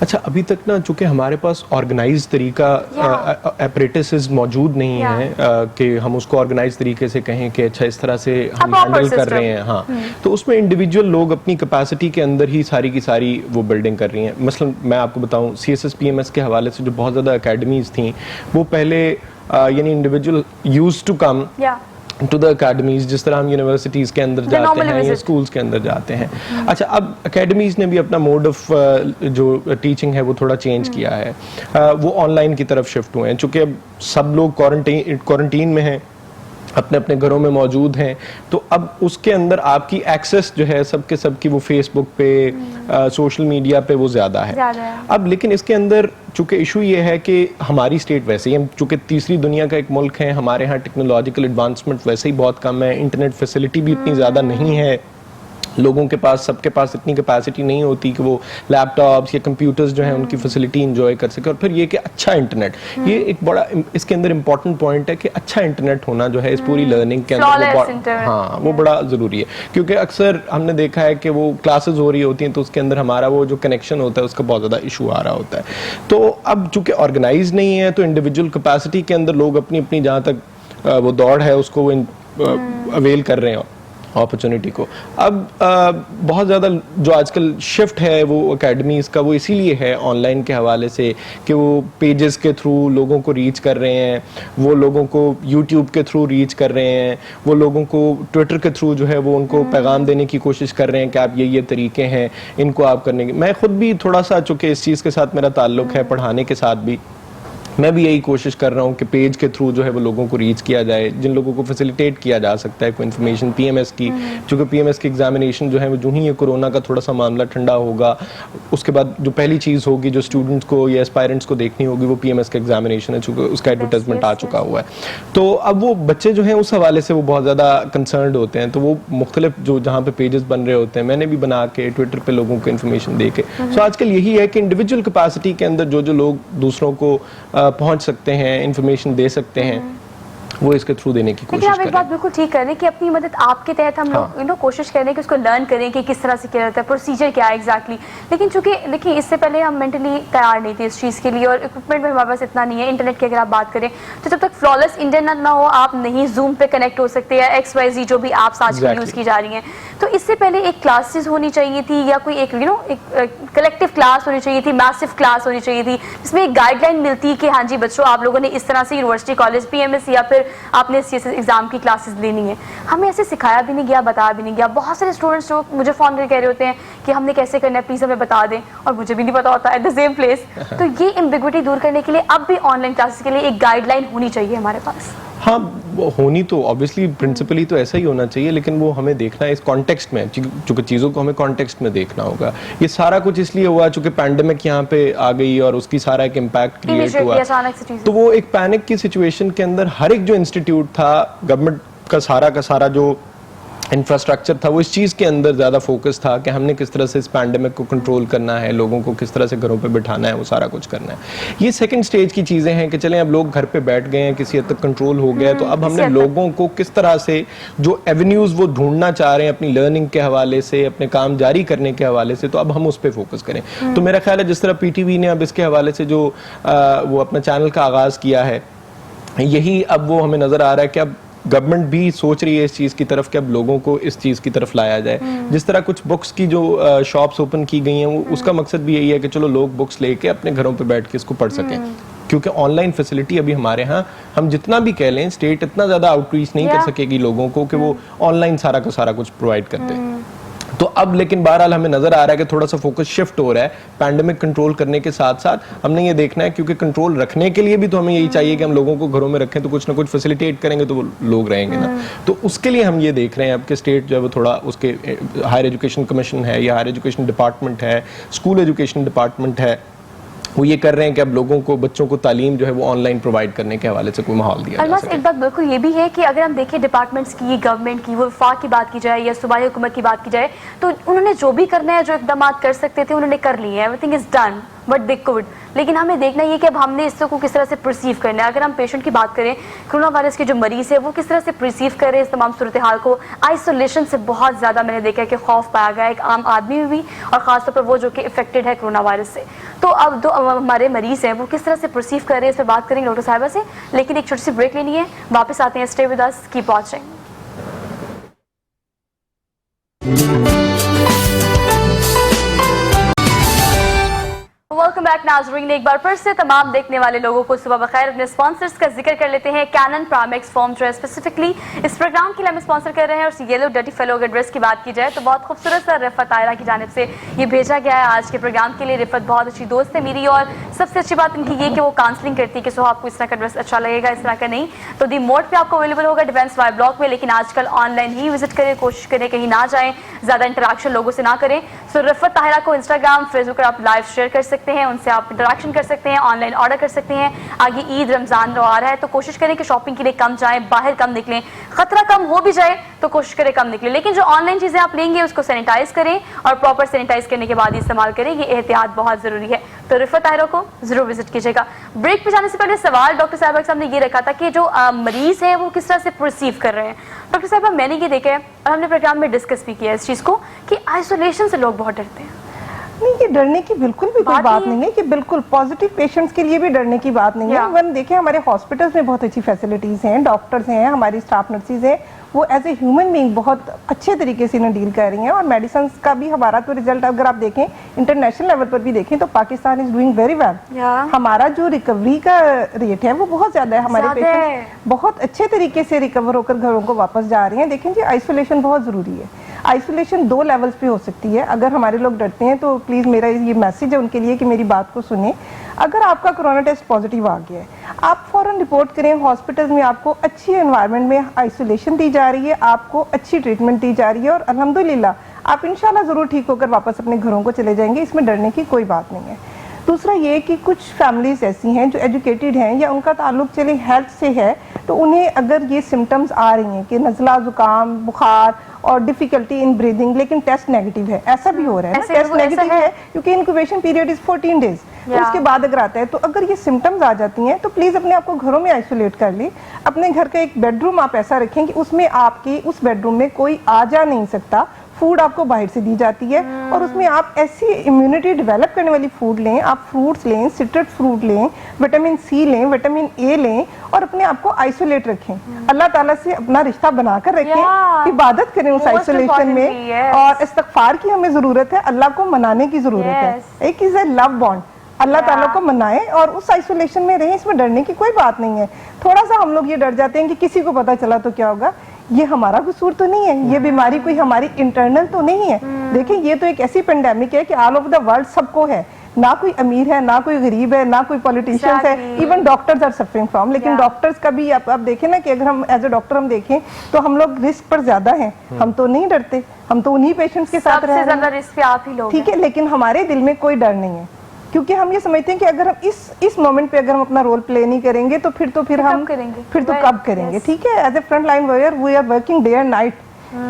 اچھا, ابھی تک نا چونکہ ہمارے پاس آرگنائز طریقہ اپریٹسز موجود نہیں ہیں کہ ہم اس کو آرگنائز طریقے سے کہیں کہ اچھا اس طرح سے ہم ہینڈل کر رہے ہیں. ہاں, تو اس میں انڈیویجول لوگ اپنی کیپیسٹی کے اندر ہی ساری کی ساری وہ بلڈنگ کر رہی ہیں. مثلا میں آپ کو بتاؤں, C S S P M S کے حوالے سے جو بہت زیادہ اکیڈمیز تھیں, وہ پہلے یعنی individual use to come to the academies, جس طرح ہم یونیورسٹیز کے اندر جاتے ہیں یا اسکولس کے اندر جاتے ہیں. اچھا, اب اکیڈمیز نے بھی اپنا موڈ آف جو ٹیچنگ ہے وہ تھوڑا چینج کیا ہے, وہ آن لائن کی طرف شفٹ ہوئے ہیں. چونکہ اب سب لوگ کوارنٹین میں ہیں, اپنے اپنے گھروں میں موجود ہیں, تو اب اس کے اندر آپ کی ایکسیس جو ہے سب کے سب کی وہ فیس بک پہ, سوشل میڈیا پہ وہ زیادہ ہے. اب لیکن اس کے اندر چونکہ ایشو یہ ہے کہ ہماری اسٹیٹ ویسے ہی, ہم چونکہ تیسری دنیا کا ایک ملک ہے, ہمارے ہاں ٹیکنالوجیکل ایڈوانسمنٹ ویسے ہی بہت کم ہے, انٹرنیٹ فیسلٹی بھی اتنی زیادہ نہیں ہے, لوگوں کے پاس, سب کے پاس اتنی کیپیسٹی نہیں ہوتی کہ وہ لیپ ٹاپس یا کمپیوٹرز جو ہیں ان کی فیسلٹی انجوائے کر سکے. اور پھر یہ کہ اچھا انٹرنیٹ, یہ ایک بڑا اس کے اندر امپورٹنٹ پوائنٹ ہے کہ اچھا انٹرنیٹ ہونا جو ہے اس پوری لرننگ کے اندر ہاں وہ بڑا ضروری ہے. کیونکہ اکثر ہم نے دیکھا ہے کہ وہ کلاسز ہو رہی ہوتی ہیں تو اس کے اندر ہمارا وہ جو کنیکشن ہوتا ہے اس کا بہت زیادہ ایشو آ رہا ہوتا ہے. تو اب چونکہ آرگنائز نہیں ہے, تو انڈیویجول کیپیسٹی کے اندر لوگ اپنی اپنی جہاں تک وہ دوڑ ہے اس کو وہ اویل کر رہے ہیں اپرچونٹی کو. اب بہت زیادہ جو آج کل شفٹ ہے وہ اکیڈمیز کا, وہ اسی لیے ہے آن لائن کے حوالے سے کہ وہ پیجز کے تھرو لوگوں کو ریچ کر رہے ہیں, وہ لوگوں کو یوٹیوب کے تھرو ریچ کر رہے ہیں, وہ لوگوں کو ٹویٹر کے تھرو جو ہے وہ ان کو پیغام دینے کی کوشش کر رہے ہیں کہ آپ یہ طریقے ہیں ان کو آپ کرنے کے. میں خود بھی تھوڑا سا, چونکہ اس چیز کے ساتھ میرا تعلق ہے پڑھانے کے ساتھ بھی, मैं भी यही कोशिश कर रहा हूँ कि पेज के थ्रू जो है वो लोगों को रीच किया जाए, जिन लोगों को फैसिलिटेट किया जा सकता है कोई इन्फॉर्मेशन पीएमएस की, क्योंकि पीएमएस की एग्जामिनेशन जो है वो जो ही ये कोरोना का थोड़ा सा मामला ठंडा होगा, उसके बाद जो पहली चीज़ होगी जो स्टूडेंट्स को या एस्पायरेंट्स को देखनी होगी वो पीएमएस का एग्जामिनेशन है, चूँकि उसका एडवर्टाइजमेंट आ चुका हुआ है। तो अब वो बच्चे जो हैं उस हवाले से वो बहुत ज़्यादा कंसर्नड होते हैं, तो वो मुख्तलिफ जो जहाँ पे पेजेस बन रहे होते हैं, मैंने भी बना के ट्विटर पे लोगों को इन्फॉर्मेशन दे के, सो आजकल यही है कि इंडिविजुअल कैपेसिटी के अंदर जो जो लोग दूसरों को पहुंच सकते हैं, इंफॉर्मेशन दे सकते हैं, वो इसके थ्रू देने की कोशिश लेकिन आप करें। एक बात बिल्कुल ठीक कर रहे हैं कि अपनी मदद आपके तहत हम लोग कोशिश कर रहे हैं कि उसको लर्न करें कि किस तरह से किया जाता है, प्रोसीजर क्या है एग्जैक्टली। लेकिन चूंकि देखिए इससे पहले हम मेंटली तैयार नहीं थे इस चीज़ के लिए, और इक्विपमेंट भी हमारे पास इतना नहीं है। इंटरनेट की अगर आप बात करें तो जब तक फ्लॉलेस इंटरनेट ना हो आप नहीं जूम पे कनेक्ट हो सकते, या XYZ जो भी ऐप्स आजकल यूज़ की जा रही हैं। तो इससे पहले एक क्लासेस होनी चाहिए थी, या कोई एक एक कलेक्टिव क्लास होनी चाहिए थी, मैसिव क्लास होनी चाहिए थी, जिसमें एक गाइडलाइन मिलती कि हाँ जी बच्चों आप लोगों ने इस तरह से यूनिवर्सिटी कॉलेज PMS या फिर आपने एग्जाम की क्लासेस लेनी है। हमें ऐसे सिखाया भी नहीं गया, बताया भी नहीं गया। बहुत सारे स्टूडेंट्स जो मुझे फोन करके कह रहे होते हैं कि हमने कैसे करना है, प्लीज हमें बता दें, और मुझे भी नहीं पता होता एट द सेम प्लेस। तो ये एम्बिग्विटी दूर करने के लिए अब भी ऑनलाइन क्लासेस के लिए एक गाइडलाइन होनी चाहिए हमारे पास। हाँ, होनी तो ऑब्वियसली प्रिंसिपली तो ऐसा ही होना चाहिए, लेकिन वो हमें देखना है इस कॉन्टेक्स्ट में, चूंकि चीज़ों को हमें कॉन्टेक्स्ट में देखना होगा। ये सारा कुछ इसलिए हुआ चूंकि पैंडेमिक यहाँ पे आ गई और उसकी सारा एक इम्पैक्ट क्रिएट हुआ, तो वो एक पैनिक की सिचुएशन के अंदर हर एक जो इंस्टीट्यूट था, गवर्नमेंट का सारा जो इंफ्रास्ट्रक्चर था, वो इस चीज़ के अंदर ज़्यादा फोकस था कि हमने किस तरह से इस पैंडेमिक को कंट्रोल करना है, लोगों को किस तरह से घरों पे बिठाना है, वो सारा कुछ करना है। ये सेकंड स्टेज की चीज़ें हैं कि चलें अब लोग घर पे बैठ गए हैं, किसी हद तक कंट्रोल हो गया है, तो अब हमने लोगों को किस तरह से जो एवेन्यूज़ वो ढूंढना चाह रहे हैं अपनी लर्निंग के हवाले से, अपने काम जारी करने के हवाले से, तो अब हम उस पर फोकस करें। तो मेरा ख्याल है जिस तरह PTV ने अब इसके हवाले से जो वो अपना चैनल का आगाज़ किया है, यही अब वो हमें नज़र आ रहा है कि अब गवर्नमेंट भी सोच रही है इस चीज़ की तरफ कि अब लोगों को इस चीज़ की तरफ लाया जाए। जिस तरह कुछ बुक्स की जो शॉप्स ओपन की गई हैं, वो उसका मकसद भी यही है कि चलो लोग बुक्स लेके अपने घरों पे बैठ के इसको पढ़ सकें, क्योंकि ऑनलाइन फैसिलिटी अभी हमारे यहाँ, हम जितना भी कह लें, स्टेट इतना ज़्यादा आउटरीच नहीं कर सकेगी लोगों को कि वो ऑनलाइन सारा का सारा कुछ प्रोवाइड कर दे। तो अब लेकिन बहरहाल हमें नजर आ रहा है कि थोड़ा सा फोकस शिफ्ट हो रहा है पैंडेमिक कंट्रोल करने के साथ साथ। हमने ये देखना है, क्योंकि कंट्रोल रखने के लिए भी तो हमें यही चाहिए कि हम लोगों को घरों में रखें, तो कुछ ना कुछ फैसिलिटेट करेंगे तो वो लोग रहेंगे ना। तो उसके लिए हम ये देख रहे हैं अब कि स्टेट जो है वो थोड़ा, उसके हायर एजुकेशन कमीशन है या हायर एजुकेशन डिपार्टमेंट है, स्कूल एजुकेशन डिपार्टमेंट है, वो ये कर रहे हैं कि अब लोगों को, बच्चों को तालीम जो है वो ऑनलाइन प्रोवाइड करने के हवाले से कोई माहौल दिया जा सके। एक बात बिल्कुल ये भी है कि अगर हम देखें डिपार्टमेंट्स की, गवर्नमेंट की, वो वफाक की बात की जाए या सूबाई हुकूमत की बात की जाए, तो उन्होंने जो भी करना है, जो इकदाम कर सकते थे उन्होंने कर लिए, everything is done but they could. लेकिन हमें देखना ये कि अब हमने इसको किस तरह से परसीव करना है। अगर हम पेशेंट की बात करें, कोरोना वायरस के जो मरीज है वो किस तरह से परसीव कर रहे हैं इस तमाम सूरत हाल को। आइसोलेशन से बहुत ज़्यादा मैंने देखा है कि खौफ पाया गया एक आम आदमी में भी, और ख़ासतौर पर वो जो कि इफेक्टेड है कोरोना वायरस से। तो अब जो हमारे मरीज हैं वो किस तरह से परसीव कर रहे हैं, इस पर बात करेंगे डॉक्टर साहिबा से। लेकिन एक छोटी सी ब्रेक लेनी है, वापस आते हैं। Stay with us, keep watching. Welcome back नाज़रीन, एक बार फिर से तमाम देखने वाले लोगों को सुबह बखैर। अपने स्पॉन्सर्स का जिक्र कर लेते हैं। कैनन प्राइमेक्स फॉर्म जो है स्पेसिफिकली इस प्रोग्राम के लिए हमें स्पॉन्सर कर रहे हैं। और येलो डर्टी फेलो के ड्रेस की बात की जाए तो बहुत खूबसूरत सा रिफत आयरा की जानिब से ये भेजा गया है आज के प्रोग्राम के लिए। रिफत बहुत अच्छी दोस्त है मेरी, और सबसे अच्छी बात इनकी ये कि वो काउंसलिंग करती है कि आपको इस तरह का ड्रेस अच्छा लगेगा, इस तरह का नहीं। तो दी मोड पे आपको अवेलेबल होगा डिफेंस वाई ब्लॉक में, लेकिन आजकल ऑनलाइन ही विजिट करें, कोशिश करें कहीं ना जाएं, ज़्यादा इंटरेक्शन लोगों से ना करें। सो रिफत ताहिरा को इंस्टाग्राम, फेसबुक पर आप लाइव शेयर कर सकते हैं, उनसे आप इंटरेक्शन कर सकते हैं, ऑनलाइन ऑर्डर कर सकते हैं। आगे ईद रमजान आ रहा है तो कोशिश करें कि शॉपिंग के लिए कम जाएं, बाहर कम निकलें। खतरा कम हो भी जाए तो कोशिश करें कम निकलें, लेकिन जो ऑनलाइन चीज़ें आप लेंगे उसको सैनिटाइज करें, और प्रॉपर सैनिटाइज करने के बाद ही इस्तेमाल करें। ये एहतियात बहुत ज़रूरी है। तो रिफत ताहिरा को ज़रूर विजिट कीजिएगा। ब्रेक पे जाने से पहले सवाल डॉक्टर साहिबा के सामने ये रखा था कि जो मरीज है वो किस तरह से परसीव कर रहे हैं। डॉक्टर साहिबा, मैंने ये देखा है और हमने प्रोग्राम में डिस्कस भी किया इस चीज़ को कि आइसोलेशन से लोग बहुत डरते हैं। नहीं, ये डरने की बिल्कुल भी कोई बात नहीं है कि बिल्कुल पॉजिटिव पेशेंट्स के लिए भी डरने की बात नहीं है। वन देखें, हमारे हॉस्पिटल्स में बहुत अच्छी फैसिलिटीज़ हैं, डॉक्टर्स हैं, हमारी स्टाफ नर्सेज हैं, वो एज ए ह्यूमन बीइंग बहुत अच्छे तरीके से इन्हें डील कर रही हैं। और मेडिसिन का भी हमारा तो रिजल्ट अगर आप देखें इंटरनेशनल लेवल पर भी देखें तो Pakistan is doing very well. हमारा जो रिकवरी का रेट है वो बहुत ज़्यादा है, हमारे पेशेंट बहुत अच्छे तरीके से रिकवर होकर घरों को वापस जा रहे हैं। देखें जी, आइसोलेशन बहुत ज़रूरी है। आइसोलेशन 2 लेवल्स पे हो सकती है. अगर हमारे लोग डरते हैं तो प्लीज़ मेरा ये मैसेज है उनके लिए कि मेरी बात को सुने. अगर आपका कोरोना टेस्ट पॉजिटिव आ गया है, आप फ़ौरन रिपोर्ट करें. हॉस्पिटल में आपको अच्छी एनवायरनमेंट में आइसोलेशन दी जा रही है, आपको अच्छी ट्रीटमेंट दी जा रही है और अल्हम्दुलिल्लाह आप इंशाल्लाह ज़रूर ठीक होकर वापस अपने घरों को चले जाएंगे. इसमें डरने की कोई बात नहीं है. दूसरा ये कि कुछ फैमिलीज ऐसी हैं जो एजुकेटेड हैं या उनका ताल्लुक चले हेल्थ से है, तो उन्हें अगर ये सिम्टम्स आ रही हैं कि नज़ला, ज़ुकाम, बुखार और डिफिकल्टी इन ब्रीदिंग, लेकिन टेस्ट नेगेटिव है, ऐसा भी हो रहा है ना, टेस्ट नेगेटिव है क्योंकि इनक्यूबेशन पीरियड इज 14 डेज. तो उसके बाद अगर आता है, तो अगर ये सिम्टम्स आ जाती हैं तो प्लीज़ अपने आप को घरों में आइसोलेट कर लें. अपने घर का एक बेडरूम आप ऐसा रखें कि उसमें आपके उस बेडरूम में कोई आ जा नहीं सकता. फूड आपको बाहर से दी जाती है और उसमें आप ऐसी इम्यूनिटी डेवलप करने वाली फूड लें. आप फ्रूट्स लें, सिट्रस फ्रूट लें, विटामिन सी लें, विटामिन ए लें और अपने आप को आइसोलेट रखें. अल्लाह ताला से अपना रिश्ता बनाकर रखें, इबादत करें उस आइसोलेशन में और इस्तगफार की हमें ज़रूरत है, अल्लाह को मनाने की ज़रूरत है. एक इज़ ए लव बॉन्ड, अल्लाह ताला को मनाएं और उस आइसोलेशन में रहें. इसमें डरने की कोई बात नहीं है. थोड़ा सा हम लोग ये डर जाते हैं कि किसी को पता चला तो क्या होगा. ये हमारा कसूर तो नहीं है, ये बीमारी कोई हमारी इंटरनल तो नहीं है. देखिए ये तो एक ऐसी पेंडेमिक है कि ऑल ओवर द वर्ल्ड सबको है, ना कोई अमीर है, ना कोई गरीब है, ना कोई पॉलिटिशियंस है, even doctors are suffering from. लेकिन डॉक्टर्स का भी आप देखें ना कि अगर हम एज ए डॉक्टर हम देखें तो हम लोग रिस्क पर ज्यादा हैं. हम तो नहीं डरते, हम तो उन्हीं पेशेंट्स के साथ रह रहे हैं. रिस्क पे आप ही लोग, ठीक है, लेकिन हमारे दिल में कोई डर नहीं है क्योंकि हम ये समझते हैं कि अगर हम इस मोमेंट पे अगर हम अपना रोल प्ले नहीं करेंगे तो फिर हम कब करेंगे. ठीक है, as a front line warrior we are working day and night.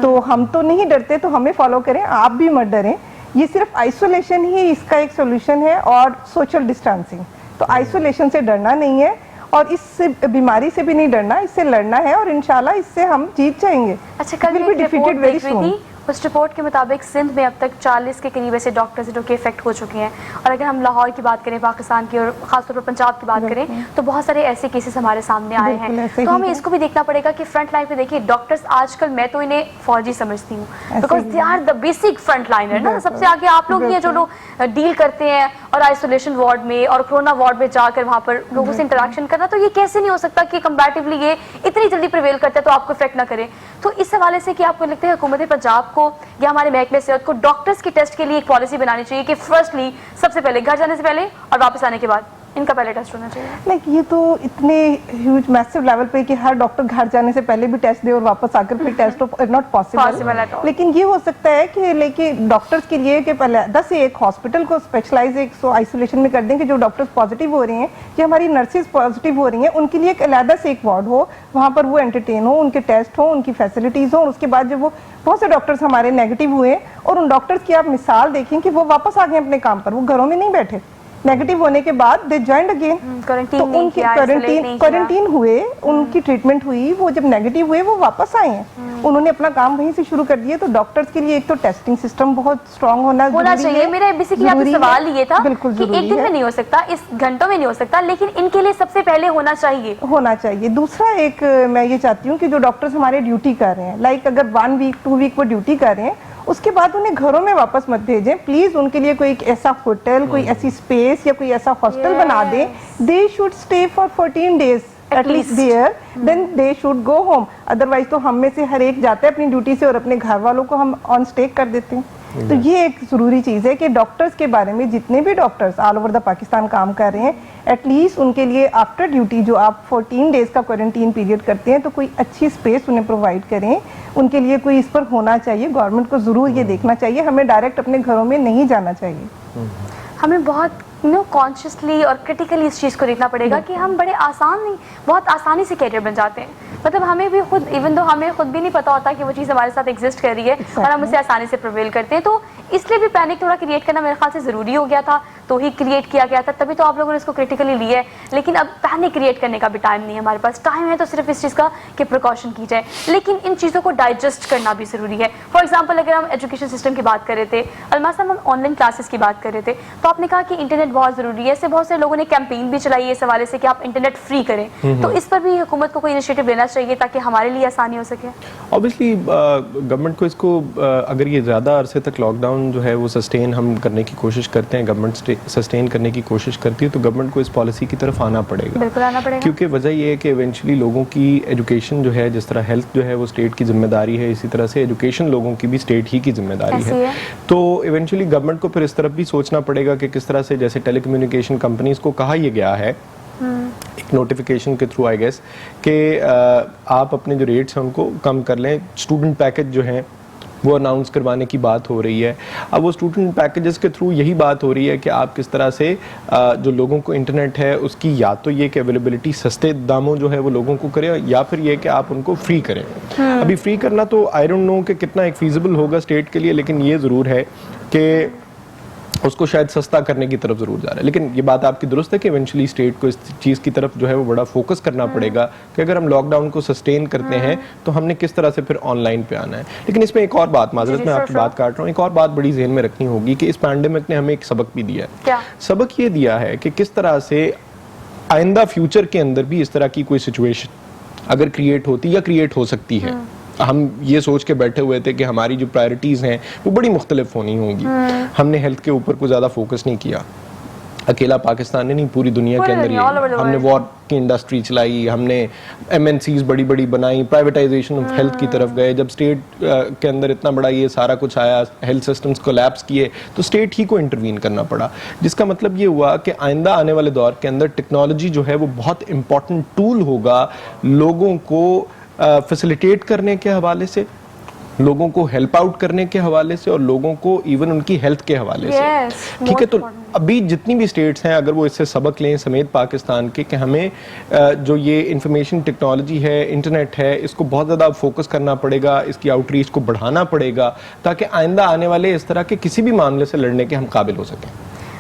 तो हम तो नहीं डरते, तो हमें फॉलो करें, आप भी मत डरें. ये सिर्फ आइसोलेशन ही इसका एक सोल्यूशन है और सोशल डिस्टेंसिंग. तो आइसोलेशन से डरना नहीं है और इस बीमारी से भी नहीं डरना, इससे लड़ना है और इंशाल्लाह इससे हम जीत जाएंगे. अच्छा, कल भी डिफीटेड वेरी सून. उस रिपोर्ट के मुताबिक सिंध में अब तक 40 के करीब ऐसे डॉक्टर्स हैं जो कि इफेक्ट हो चुके हैं. और अगर हम लाहौर की बात करें, पाकिस्तान की, और खासतौर पर पंजाब की बात करें, तो बहुत सारे ऐसे केसेस हमारे सामने आए हैं. तो हमें इसको भी देखना पड़ेगा कि फ्रंट लाइन पे देखिए डॉक्टर्स आजकल, मैं तो इन्हें फौजी समझती हूँ because they are the basic front liner ना. सबसे आगे आप लोग ही हैं जो लोग डील करते हैं और आइसोलेशन वार्ड में और कोरोना वार्ड में जाकर वहाँ पर लोगों से इंटरेक्शन करना. तो ये कैसे नहीं हो सकता कि कंपैरेटिवली ये इतनी जल्दी प्रिवेल करता है तो आपको इफेक्ट ना करे. तो इस हवाले से कि आपको लगता है हुकूमत पंजाब को या हमारे महकमे सेहत को डॉक्टर्स के टेस्ट के लिए एक पॉलिसी बनानी चाहिए कि फर्स्टली सबसे पहले घर जाने से पहले और वापस आने के बाद इनका पहले टेस्ट होना चाहिए? लाइक ये तो इतने ह्यूज मैसिव लेवल पे कि हर डॉक्टर घर जाने से पहले भी टेस्ट दे और वापस आकर फिर टेस्ट हो, नॉट पॉसिबल. लेकिन ये हो सकता है कि लेकिन डॉक्टर्स के लिए कि पहले 10 से एक हॉस्पिटल को स्पेशलाइज एक आइसोलेशन में कर दें कि जो डॉक्टर्स पॉजिटिव हो रही हैं या हमारी नर्सेज पॉजिटिव हो रही हैं उनके लिए एक अलग से एक वार्ड हो, वहाँ पर वो एंटरटेन हो, उनके टेस्ट हो, उनकी फैसिलिटीज़ हो. और उसके बाद जब वो बहुत से डॉक्टर्स हमारे नेगेटिव हुए और उन डॉक्टर्स की आप मिसाल देखें कि वो वापस आ गए अपने काम पर, वो घरों में नहीं बैठे. नेगेटिव होने के बाद दे जॉइंड अगेन, तो उनकी क्वारंटीन हुए, उनकी ट्रीटमेंट हुई, वो जब नेगेटिव हुए वो वापस आए हैं. उन्होंने अपना काम वहीं से शुरू कर दिया. तो डॉक्टर्स के लिए एक तो टेस्टिंग सिस्टम बहुत स्ट्रांग होना चाहिए. मेरा बेसिकली सवाल ये था कि एक दिन में नहीं हो सकता, इस घंटों में नहीं हो सकता, लेकिन इनके लिए सबसे पहले होना चाहिए. दूसरा एक मैं ये चाहती हूँ कि जो डॉक्टर्स हमारे ड्यूटी कर रहे हैं, लाइक अगर 1 वीक 2 वीक वो ड्यूटी कर रहे हैं, उसके बाद उन्हें घरों में वापस मत भेजें प्लीज. उनके लिए कोई एक ऐसा होटल, कोई ऐसी स्पेस या कोई ऐसा हॉस्टल बना दें. They should stay for 14 days at least there, then they should go home. Otherwise तो हम में से हर एक जाता है अपनी ड्यूटी से और अपने घर वालों को हम ऑन स्टे कर देते हैं. तो ये एक ज़रूरी चीज़ है कि डॉक्टर्स के बारे में, जितने भी doctors all over the Pakistan काम कर रहे हैं, एटलीस्ट उनके लिए आफ्टर ड्यूटी जो आप 14 डेज का क्वारंटीन पीरियड करते हैं तो कोई अच्छी स्पेस उन्हें प्रोवाइड करें. उनके लिए कोई इस पर होना चाहिए. गवर्नमेंट को ज़रूर ये देखना चाहिए, हमें डायरेक्ट अपने घरों में नहीं जाना चाहिए. हमें बहुत कॉन्शियसली और क्रिटिकली इस चीज़ को देखना पड़ेगा कि हम बहुत आसानी से कैरियर बन जाते हैं. मतलब हमें भी खुद, इवन दो हमें खुद भी नहीं पता होता कि वो चीज़ हमारे साथ एग्जिस्ट कर रही है और हम उसे आसानी से प्रिवेल करते हैं. तो इसलिए भी पैनिक थोड़ा क्रिएट करना मेरे ख्याल से ज़रूरी हो गया था, तो ही क्रिएट किया गया था, तभी तो आप लोगों ने इसको क्रिटिकली लिया है. लेकिन अब पैनिक क्रिएट करने का भी टाइम नहीं है हमारे पास. टाइम है तो सिर्फ इस चीज़ का कि प्रिकॉशन की जाए, लेकिन इन चीज़ों को डाइजेस्ट करना भी ज़रूरी है. फॉर एग्जाम्पल अगर हम एजुकेशन सिस्टम की बात कर रहे थे, अलमास साहब हम ऑनलाइन क्लासेस की बात कर रहे थे, तो आपने कहा कि इंटरनेट बहुत ज़रूरी है. ऐसे बहुत से लोगों ने कैंपेन भी चलाई है इस हवाले से कि आप इंटरनेट फ्री करें. तो इस पर भी हुकूमत को कोई इनिशिएटिव लेना चाहिए ताकि हमारे लिए आसानी हो सके. ऑब्वियसली गवर्नमेंट को इसको अगर ये ज़्यादा अरसे तक लॉकडाउन जो है वो सस्टेन हम करने की कोशिश करते हैं, गवर्नमेंट सस्टेन करने की कोशिश करती है तो गवर्नमेंट को इस पॉलिसी की तरफ आना पड़ेगा, बिल्कुल आना पड़ेगा, क्योंकि वजह ये है कि इवेंचुअली लोगों की एजुकेशन जो है, जिस तरह हेल्थ जो है वो स्टेट की जिम्मेदारी है, इसी तरह से एजुकेशन लोगों की भी स्टेट ही की जिम्मेदारी है। तो इवेंचुअली गवर्नमेंट को फिर इस तरफ भी सोचना पड़ेगा कि किस तरह से, जैसे टेलीकम्युनिकेशन कंपनीज को कहा यह गया है एक नोटिफिकेशन के थ्रू आई गेस कि आप अपने जो रेट्स हैं उनको कम कर लें। स्टूडेंट पैकेज जो हैं वो अनाउंस करवाने की बात हो रही है। अब वो स्टूडेंट पैकेजेस के थ्रू यही बात हो रही है कि आप किस तरह से जो लोगों को इंटरनेट है उसकी या तो ये कि अवेलेबिलिटी सस्ते दामों जो है वो लोगों को करें, या फिर ये कि आप उनको फ्री करें। अभी फ्री करना तो आई डोंट नो कि कितना एक फीजिबल होगा स्टेट के लिए, लेकिन ये ज़रूर है कि उसको शायद सस्ता करने की तरफ ज़रूर जा रहा है। लेकिन ये बात आपकी दुरुस्त है कि इवेंचुअली स्टेट को इस चीज़ की तरफ जो है वो बड़ा फोकस करना पड़ेगा कि अगर हम लॉकडाउन को सस्टेन करते हैं तो हमने किस तरह से फिर ऑनलाइन पे आना है। लेकिन इसमें एक और बात, माजरत मैं आपकी बात काट रहा हूँ, एक और बात बड़ी ज़हन में रखनी होगी कि इस पैंडेमिक ने हमें एक सबक भी दिया है। क्या सबक ये दिया है कि किस तरह से आइंदा फ्यूचर के अंदर भी इस तरह की कोई सिचुएशन अगर क्रिएट होती या क्रिएट हो सकती है, हम ये सोच के बैठे हुए थे कि हमारी जो प्रायोरिटीज़ हैं वो बड़ी मुख्तलिफ होनी होंगी। हमने हेल्थ के ऊपर कोई ज़्यादा फोकस नहीं किया, अकेला पाकिस्तान ने नहीं, पूरी दुनिया के अंदर ही हमने वॉर की इंडस्ट्री चलाई, हमने MNCs बड़ी बड़ी बनाई, प्राइवेटाइजेशन ऑफ हेल्थ की तरफ गए। जब स्टेट के अंदर इतना बड़ा ये सारा कुछ आया, हेल्थ सिस्टम्स कोलैप्स किए, तो स्टेट ही को इंटरवीन करना पड़ा, जिसका मतलब ये हुआ कि आइंदा आने वाले दौर के अंदर टेक्नोलॉजी जो है वो बहुत इंपॉर्टेंट टूल होगा लोगों को फैसिलिटेट करने के हवाले से, लोगों को हेल्प आउट करने के हवाले से, और लोगों को इवन उनकी हेल्थ के हवाले से। ठीक है, तो अभी जितनी भी स्टेट्स हैं अगर वो इससे सबक लें समेत पाकिस्तान के कि हमें जो ये इंफॉर्मेशन टेक्नोलॉजी है, इंटरनेट है, इसको बहुत ज़्यादा फोकस करना पड़ेगा, इसकी आउटरीच को बढ़ाना पड़ेगा ताकि आइंदा आने वाले इस तरह के किसी भी मामले से लड़ने के हम काबिल हो सकें।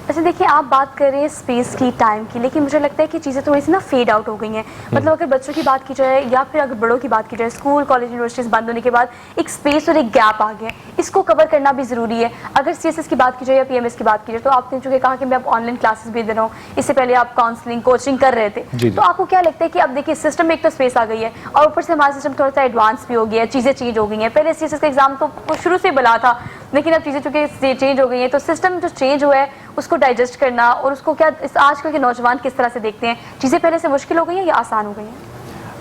अच्छा देखिए, आप बात कर रहे हैं स्पेस की, टाइम की, लेकिन मुझे लगता है कि चीज़ें थोड़ी सी ना फेड आउट हो गई हैं। मतलब अगर बच्चों की बात की जाए या फिर अगर बड़ों की बात की जाए, स्कूल कॉलेज यूनिवर्सिटीज़ बंद होने के बाद एक स्पेस और एक गैप आ गया, इसको कवर करना भी ज़रूरी है। अगर CSS की बात की जाए या PMS की बात की जाए, तो आपने चूँकि कहा कि मैं अब ऑनलाइन क्लासेस भी दे रहा हूँ, इससे पहले आप काउंसलिंग कोचिंग कर रहे थे, तो आपको क्या लगता है कि अब देखिए सिस्टम में एक तो स्पेस आ गई है और ऊपर से हमारा सिस्टम थोड़ा सा एडवांस भी हो गया है, चीज़ें चेंज हो गई हैं। पहले CSS का एग्जाम तो शुरू से बला था, लेकिन अब चीज़ें चूँकि चेंज हो गई हैं, तो सिस्टम जो चेंज हुआ है उसको डाइजेस्ट करना और उसको क्या इस आजकल के नौजवान किस तरह से देखते हैं, चीज़ें पहले से मुश्किल हो गई हैं या आसान हो गई हैं?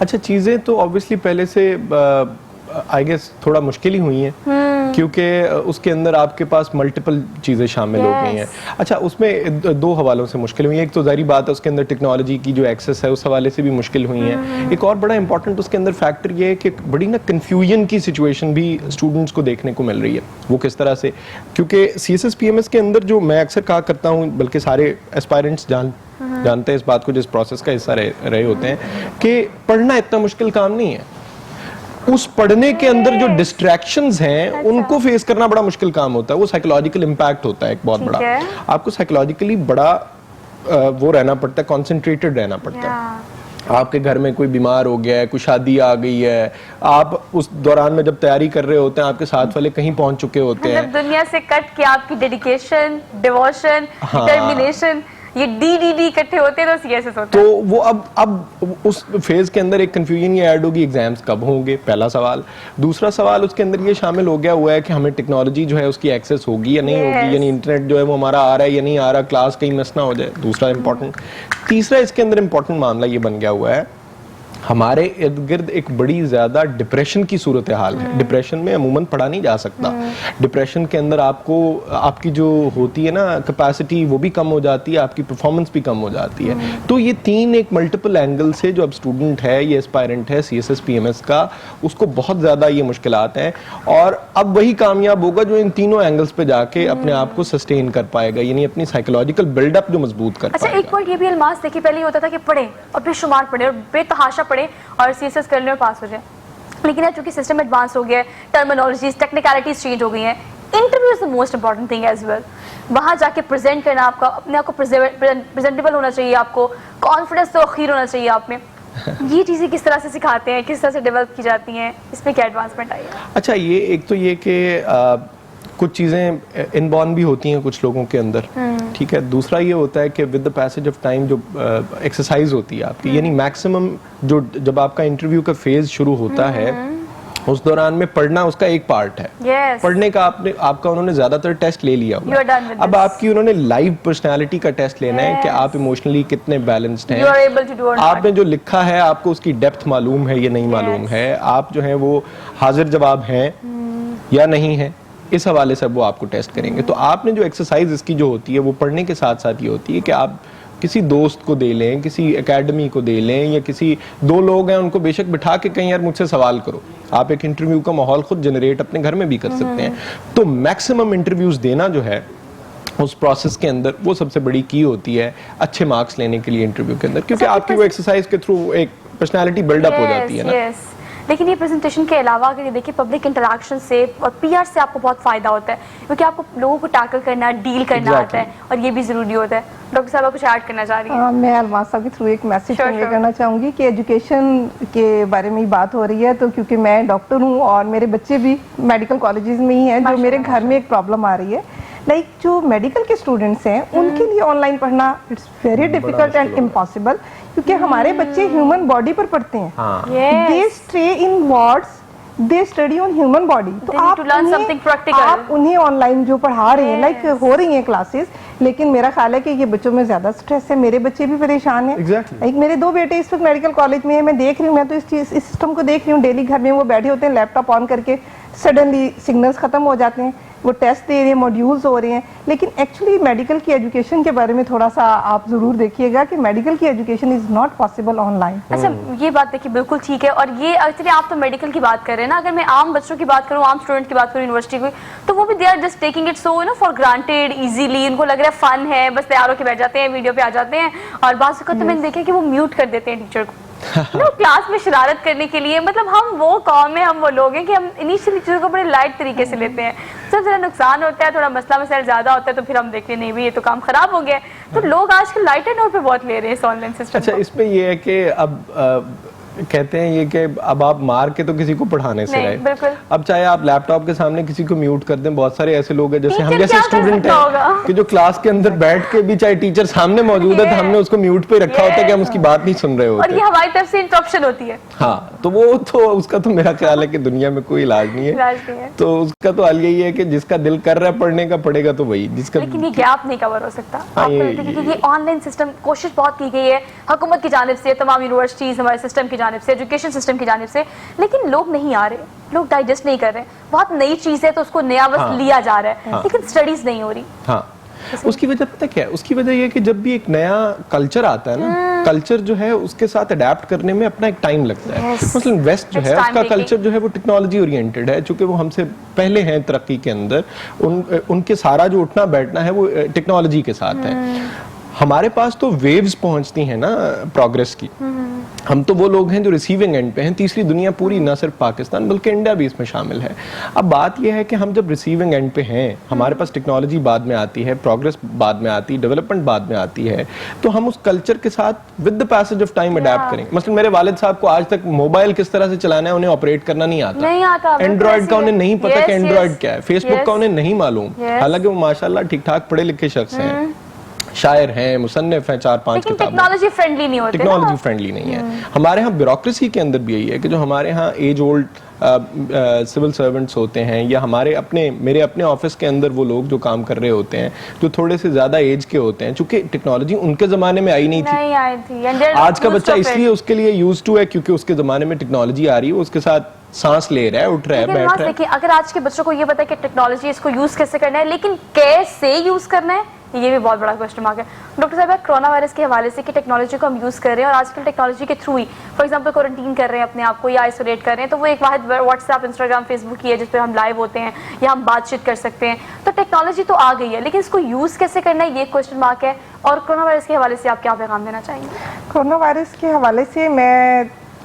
अच्छा, चीज़ें तो ऑब्वियसली पहले से आई गेस थोड़ा मुश्किल ही हुई हैं, क्योंकि उसके अंदर आपके पास मल्टीपल चीज़ें शामिल हो गई हैं। अच्छा, उसमें दो हवालों से मुश्किल हुई है। एक तो ज़ाहिर बात है उसके अंदर टेक्नोलॉजी की जो एक्सेस है उस हवाले से भी मुश्किल हुई है। एक और बड़ा इंपॉर्टेंट उसके अंदर फैक्टर ये है कि बड़ी ना कन्फ्यूजन की सिचुएशन भी स्टूडेंट्स को देखने को मिल रही है। वो किस तरह से, क्योंकि CSS PMS के अंदर जो मैं अक्सर कहा करता हूँ, बल्कि सारे एस्पायरेंट्स जानते हैं इस बात को, जिस प्रोसेस का हिस्सा रहे होते हैं, कि पढ़ना इतना मुश्किल काम नहीं है, उस पढ़ने के अंदर जो डिस्ट्रैक्शंस हैं उनको फेस करना बड़ा मुश्किल काम होता है। वो साइकोलॉजिकल इम्पैक्ट होता है एक बहुत बड़ा, आपको साइकोलॉजिकली बड़ा वो रहना पड़ता है, कॉन्सेंट्रेटेड रहना पड़ता है। आपके घर में कोई बीमार हो गया है, कोई शादी आ गई है, आप उस दौरान में जब तैयारी कर रहे होते हैं आपके साथ वाले कहीं पहुंच चुके होते हैं, दुनिया से कट के आपकी डेडिकेशन, डिवोशन, डिटर्मिनेशन, ये डी इकट्ठे होते हैं तो CSS होता है। तो वो अब उस फेज के अंदर एक कंफ्यूजन ये ऐड होगी, एग्जाम्स कब होंगे, पहला सवाल। दूसरा सवाल उसके अंदर ये शामिल हो गया हुआ है कि हमें टेक्नोलॉजी जो है उसकी एक्सेस होगी या नहीं होगी, यानी इंटरनेट जो है वो हमारा आ रहा है या नहीं आ रहा, क्लास कहीं मिस ना हो जाए, दूसरा इंपॉर्टेंट। तीसरा इसके अंदर इंपॉर्टेंट मामला ये बन गया हुआ है, हमारे इर्द गिर्द एक बड़ी ज़्यादा डिप्रेशन की सूरत हाल है। डिप्रेशन में अमूमन पढ़ा नहीं जा सकता। डिप्रेशन के अंदर आपको आपकी जो होती है ना कैपेसिटी वो भी कम हो जाती है, आपकी परफॉर्मेंस भी कम हो जाती है। तो ये तीन एक मल्टीपल एंगल से जो अब स्टूडेंट है, ये एस्पायरेंट है CSS PMS का, उसको बहुत ज़्यादा ये मुश्किलात हैं, और अब वही कामयाब होगा जो इन तीनों एंगल्स पे जाके अपने आप को सस्टेन कर पाएगा, यानी अपनी साइकोलॉजिकल बिल्डअप जो मजबूत कर पाएगा। अच्छा, एक पॉइंट ये भी अलमास, देखिए पहले ये होता था कि पढ़ें और बेशुमार पढ़ें और बेतहाशा पढ़ें और CSS कर लें और पास हो जाए, लेकिन अब चूंकि सिस्टम एडवांस हो गया है, टर्मिनोलॉजीज, टेक्निकलिटीज चेंज हो गई हैं, interview is the most important thing as well. वहाँ जाके प्रेजेंट करना, आपका अपने आप को प्रेजेंटेबल होना चाहिए, आपको कॉन्फिडेंस तो अखीर होना चाहिए आप में। ये चीज़ें किस तरह से सिखाते हैं, किस तरह से डेवलप की जाती हैं, इसमें क्या एडवांसमेंट आई है? अच्छा, ये एक तो ये कि कुछ चीज़ें इनबॉर्न भी होती हैं कुछ लोगों के अंदर, ठीक है। दूसरा ये होता है कि with the passage of time जो एक्सरसाइज होती है आपकी, यानी मैक्सिमम जो जब आपका इंटरव्यू का फेज शुरू होता है उस दौरान में पढ़ना उसका एक पार्ट है. Yes. पढ़ने का आपका उन्होंने ज्यादातर टेस्ट ले लिया You are done with अब this. आपकी उन्होंने लाइव पर्सनालिटी का टेस्ट लेना है कि आप इमोशनली कितने बैलेंस्ड हैं. You are able to do or not. आपने जो लिखा है आपको उसकी डेप्थ मालूम है या नहीं मालूम है, आप जो है वो हाजिर जवाब हैं या नहीं है, इस हवाले से वो आपको टेस्ट करेंगे. तो आपने जो एक्सरसाइज इसकी जो होती है वो पढ़ने के साथ साथ ये होती है कि आप किसी दोस्त को दे लें, किसी एकेडमी को दे लें, या किसी दो लोग हैं उनको बेशक बिठा के कहीं यार मुझसे सवाल करो. आप एक इंटरव्यू का माहौल खुद जनरेट अपने घर में भी कर सकते हैं. तो मैक्सिमम इंटरव्यूज देना जो है उस प्रोसेस के अंदर वो सबसे बड़ी की होती है अच्छे मार्क्स लेने के लिए इंटरव्यू के अंदर, क्योंकि आपकी वो एक्सरसाइज के थ्रू एक पर्सनालिटी बिल्डअप हो जाती है ना. Yes. लेकिन ये प्रेजेंटेशन के अलावा अगर ये देखिए पब्लिक इंटरेक्शन से और पीआर से आपको बहुत फायदा होता है, क्योंकि आपको लोगों को टैकल करना, डील करना आता है, और ये भी जरूरी होता है. डॉक्टर साहब कुछ ऐड करना चाह रही हैं? मैं अलमास साहब के थ्रू एक मैसेज Sure, कन्वे sure. करना चाहूँगी कि एजुकेशन के बारे में ही बात हो रही है, तो क्योंकि मैं डॉक्टर हूँ और मेरे बच्चे भी मेडिकल कॉलेजेस में ही हैं, जो मेरे घर में एक प्रॉब्लम आ रही है. लाइक जो मेडिकल के स्टूडेंट्स हैं उनके लिए ऑनलाइन पढ़ना it's very difficult and impossible, क्योंकि हमारे बच्चे ह्यूमन बॉडी पर पढ़ते हैं. Yes. They stay in wards, they study on human body. तो They need to learn something practical. आप उन्हें ऑनलाइन जो पढ़ा रहे हैं, लाइक हो रही हैं क्लासेस, लेकिन मेरा ख्याल है कि ये बच्चों में ज्यादा स्ट्रेस है. मेरे बच्चे भी परेशान हैं. Exactly. लाइक मेरे दो बेटे इस वक्त मेडिकल कॉलेज में है, मैं देख रही हूँ, मैं तो इस सिस्टम को देख रही हूँ. डेली घर में वो बैठे होते हैं लैपटॉप ऑन करके, सडनली सिग्नल्स खत्म हो जाते हैं, वो टेस्ट दे रहे हैं, मॉड्यूल्स हो रहे हैं. लेकिन एक्चुअली मेडिकल की एजुकेशन के बारे में थोड़ा सा आप जरूर देखिएगा कि मेडिकल की education is not possible online. अच्छा, ये बात देखिए बिल्कुल ठीक है. और ये एक्चुअली आप तो मेडिकल की बात कर रहे हैं ना, अगर मैं आम बच्चों की बात करूँ, आम स्टूडेंट की बात करूँ यूनिवर्सिटी की, तो वो भी they are just taking it so for granted easily. उनको लग रहा है फन है, बस तैयार होकर बैठ जाते हैं, वीडियो पे आ जाते हैं, और बात तो मैंने देखा कि वो म्यूट कर देते हैं टीचर को क्लास में शरारत करने के लिए. मतलब हम वो कौम है, हम वो लोग हैं कि हम इनिशियली चीज़ों को बड़े लाइट तरीके से लेते हैं. तो थोड़ा नुकसान होता है, थोड़ा मसला मसाइल ज्यादा होता है, तो फिर हम देखते हैं नहीं भाई ये तो काम खराब हो गया. तो लोग आजकल लाइटर नोट पे बहुत ले रहे हैं इस ऑनलाइन सिस्टम. अच्छा, इसमें ये है कि अब कहते हैं ये कि अब आप मार के तो किसी को पढ़ाने से रहे. बिल्कुल. अब चाहे आप लैपटॉप के सामने किसी को म्यूट कर दें, बहुत सारे ऐसे लोग हैं जैसे हम टीचर जैसे क्या कर स्टूडेंट सकता होगा? हैं कि जो क्लास के अंदर बैठ के भी चाहे टीचर सामने मौजूद है तो हमने उसको म्यूट पे रखा होता है कि हम उसकी बात नहीं सुन रहे और होते. ये हमारी तरफ से इंटरप्शन होती है. हाँ, तो वो तो उसका तो मेरा ख्याल है कि दुनिया में कोई इलाज नहीं इलाज नहीं है. है. तो उसका तो हाल यही है कि जिसका दिल कर रहा है पढ़ने का पढ़ेगा, तो वही जिसका. लेकिन ये गैप नहीं कवर हो सकता. हाँ, आपको लगता है कि ये ऑनलाइन सिस्टम कोशिश बहुत की गई है हुकूमत की जानिब से, तमाम यूनिवर्सिटीज हमारे सिस्टम की जानिब से, एजुकेशन सिस्टम की जानिब से, लेकिन लोग नहीं आ रहे, लोग डाइजेस्ट नहीं कर रहे. बहुत नई चीज है तो उसको नया बस लिया जा रहा है, लेकिन स्टडीज नहीं हो रही. हाँ, उसकी वजह पता क्या है? उसकी वजह ये है कि जब भी एक नया कल्चर आता है ना, कल्चर जो है उसके साथ अडेप्ट करने में अपना एक टाइम लगता है. मसलन वेस्ट जो है उसका कल्चर जो है वो टेक्नोलॉजी ओरिएंटेड है, चूंकि वो हमसे पहले हैं तरक्की के अंदर. उनके सारा जो उठना बैठना है वो टेक्नोलॉजी के साथ है. हमारे पास तो वेव्स पहुंचती हैं ना प्रोग्रेस की. हम तो वो लोग हैं जो रिसीविंग एंड पे हैं. तीसरी दुनिया पूरी, ना सिर्फ पाकिस्तान बल्कि इंडिया भी इसमें शामिल है. अब बात यह है कि हम जब रिसीविंग एंड पे हैं, हमारे पास टेक्नोलॉजी बाद में आती है, प्रोग्रेस बाद में आती है, डेवलपमेंट बाद में आती है, तो हम उस कल्चर के साथ with the passage of time adapt करेंगे. मसलन मेरे वालिद साहब को आज तक मोबाइल किस तरह से चलाना है उन्हें ऑपरेट करना नहीं आता. एंड्रॉइड का उन्हें नहीं पता कि एंड्रॉइड क्या है. फेसबुक का उन्हें नहीं मालूम, हालांकि वो माशाल्लाह ठीक ठाक पढ़े लिखे शख्स हैं, शायर हैं, मुसन्निफ हैं, 4-5 किताबें. टेक्नोलॉजी फ्रेंडली नहीं होते. टेक्नोलॉजी फ्रेंडली नहीं है. हमारे यहाँ ब्यूरोक्रेसी के अंदर भी यही है कि जो हमारे यहाँ एज ओल्ड सिविल सर्वेंट्स होते हैं, या मेरे अपने ऑफिस के अंदर वो लोग जो काम कर रहे होते हैं जो थोड़े से ज्यादा एज के होते हैं, चूंकि टेक्नोलॉजी उनके जमाने में आई नहीं थी. आज का बच्चा इसलिए उसके लिए यूज्ड टू है क्योंकि उसके जमाने में टेक्नोलॉजी आ रही है, उसके साथ सांस ले रहा है, उठ रहा है, बैठ रहा है. देखिए, अगर आज के बच्चों को ये पता है कि टेक्नोलॉजी इसको यूज कैसे करना है, लेकिन कैसे यूज करना है, ये भी बहुत बड़ा क्वेश्चन मार्क है. डॉक्टर साहब, कोरोना वायरस के हवाले से कि टेक्नोलॉजी को हम यूज़ कर रहे हैं और आजकल टेक्नोलॉजी के through he for example quarantine कर रहे हैं अपने आप को या आइसोलेट कर रहे हैं, तो वो एक वाहिद व्हाट्सएप, इंस्टाग्राम, फेसबुक की है जिस पर हम लाइव होते हैं या हम बातचीत कर सकते हैं. तो टेक्नोलॉजी तो आ गई है, लेकिन इसको यूज़ कैसे करना है, ये क्वेश्चन मार्क है. और कोरोना वायरस के हवाले से आप क्या पैगाम देना चाहेंगे? कोरोना वायरस के हवाले से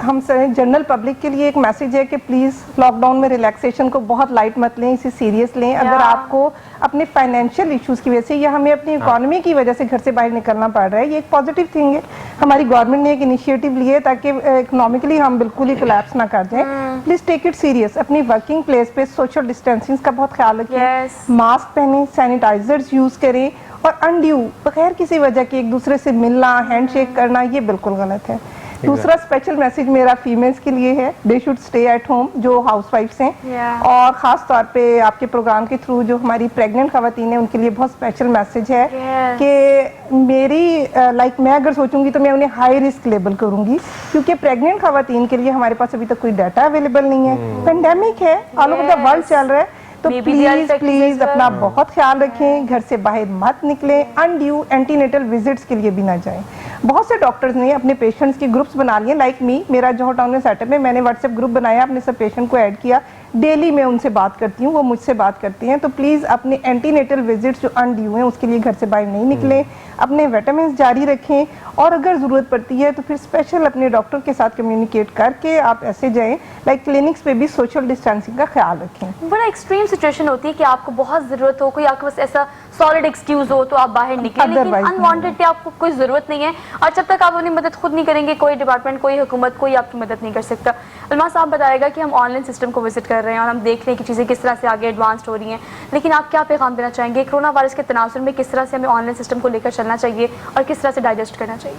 हम जनरल पब्लिक के लिए एक मैसेज है कि प्लीज़ लॉकडाउन में रिलैक्सेशन को बहुत लाइट मत लें, इसे सीरियस लें. अगर आपको अपने फाइनेंशियल इश्यूज़ की वजह से या हमें अपनी इकोनॉमी की वजह से घर से बाहर निकलना पड़ रहा है, ये एक पॉजिटिव थिंग है. हमारी गवर्नमेंट ने एक इनिशिएटिव ली है ताकि इकोनॉमिकली हम बिल्कुल ही कोलैप्स ना कर जाएं. Please take it serious. अपनी वर्किंग प्लेस पे सोशल डिस्टेंसिंग का बहुत ख्याल रखें. मास्क पहनें, सैनिटाइजर्स यूज़ करें, और अनड्यू बगैर किसी वजह के एक दूसरे से मिलना, हैंडशेक करना, ये बिल्कुल गलत है. दूसरा स्पेशल मैसेज मेरा फीमेल्स के लिए है, they should stay at home, जो हाउस वाइफ्स हैं। Yeah. और ख़ास तौर पे आपके प्रोग्राम के थ्रू जो हमारी प्रेग्नेंट ख़वातीन हैं उनके लिए बहुत स्पेशल मैसेज है Yes. कि मेरी लाइक मैं अगर सोचूंगी तो मैं उन्हें हाई रिस्क लेबल करूंगी, क्योंकि प्रेग्नेंट ख़वातीन के लिए हमारे पास अभी तक कोई डाटा अवेलेबल नहीं है, पेंडेमिक है, ऑल ओवर द वर्ल्ड चल रहा है, तो Maybe they are please affected please as well. अपना बहुत ख्याल रखें, घर से बाहर मत निकलें, अनड्यू एंटीनेटल विजिट्स के लिए भी ना जाएं। बहुत से डॉक्टर्स ने अपने पेशेंट्स के ग्रुप्स बना लिए, लाइक मी, मेरा जो टाउन में सेटअप है, मैंने व्हाट्सएप ग्रुप बनाया, अपने सब पेशेंट को ऐड किया, डेली मैं उनसे बात करती हूँ, वो मुझसे बात करती हैं। तो प्लीज़ अपने एंटीनेटल विजिट्स जो अनड्यू हैं उसके लिए घर से बाहर नहीं निकलें, अपने विटामिन जारी रखें, और अगर ज़रूरत पड़ती है तो फिर स्पेशल अपने डॉक्टर के साथ कम्युनिकेट करके आप ऐसे जाएं, लाइक क्लिनिक्स पे भी सोशल डिस्टेंसिंग का ख्याल रखें। बड़ा एक्सट्रीम सिचुएशन होती है कि आपको बहुत जरूरत हो, कोई आपके पास ऐसा सॉलिड एक्सक्यूज हो तो आप बाहर निकलें, लेकिन Otherwise अनवांटेड आपको कोई जरूरत नहीं है, और जब तक आप अपनी मदद खुद नहीं करेंगे कोई डिपार्टमेंट, कोई हुकूमत, कोई आपकी मदद नहीं कर सकता। अलमा साहब बताएगा कि हम ऑनलाइन सिस्टम को विजिट कर रहे हैं और हम देख रहे हैं कि चीज़ें किस तरह से आगे एडवांस्ड हो रही हैं, लेकिन आप क्या पैगाम देना चाहेंगे कोरोना वायरस के तनासुर में, किस तरह से हमें ऑनलाइन सिस्टम को लेकर चलना चाहिए और किस तरह से डाइजेस्ट करना चाहिए?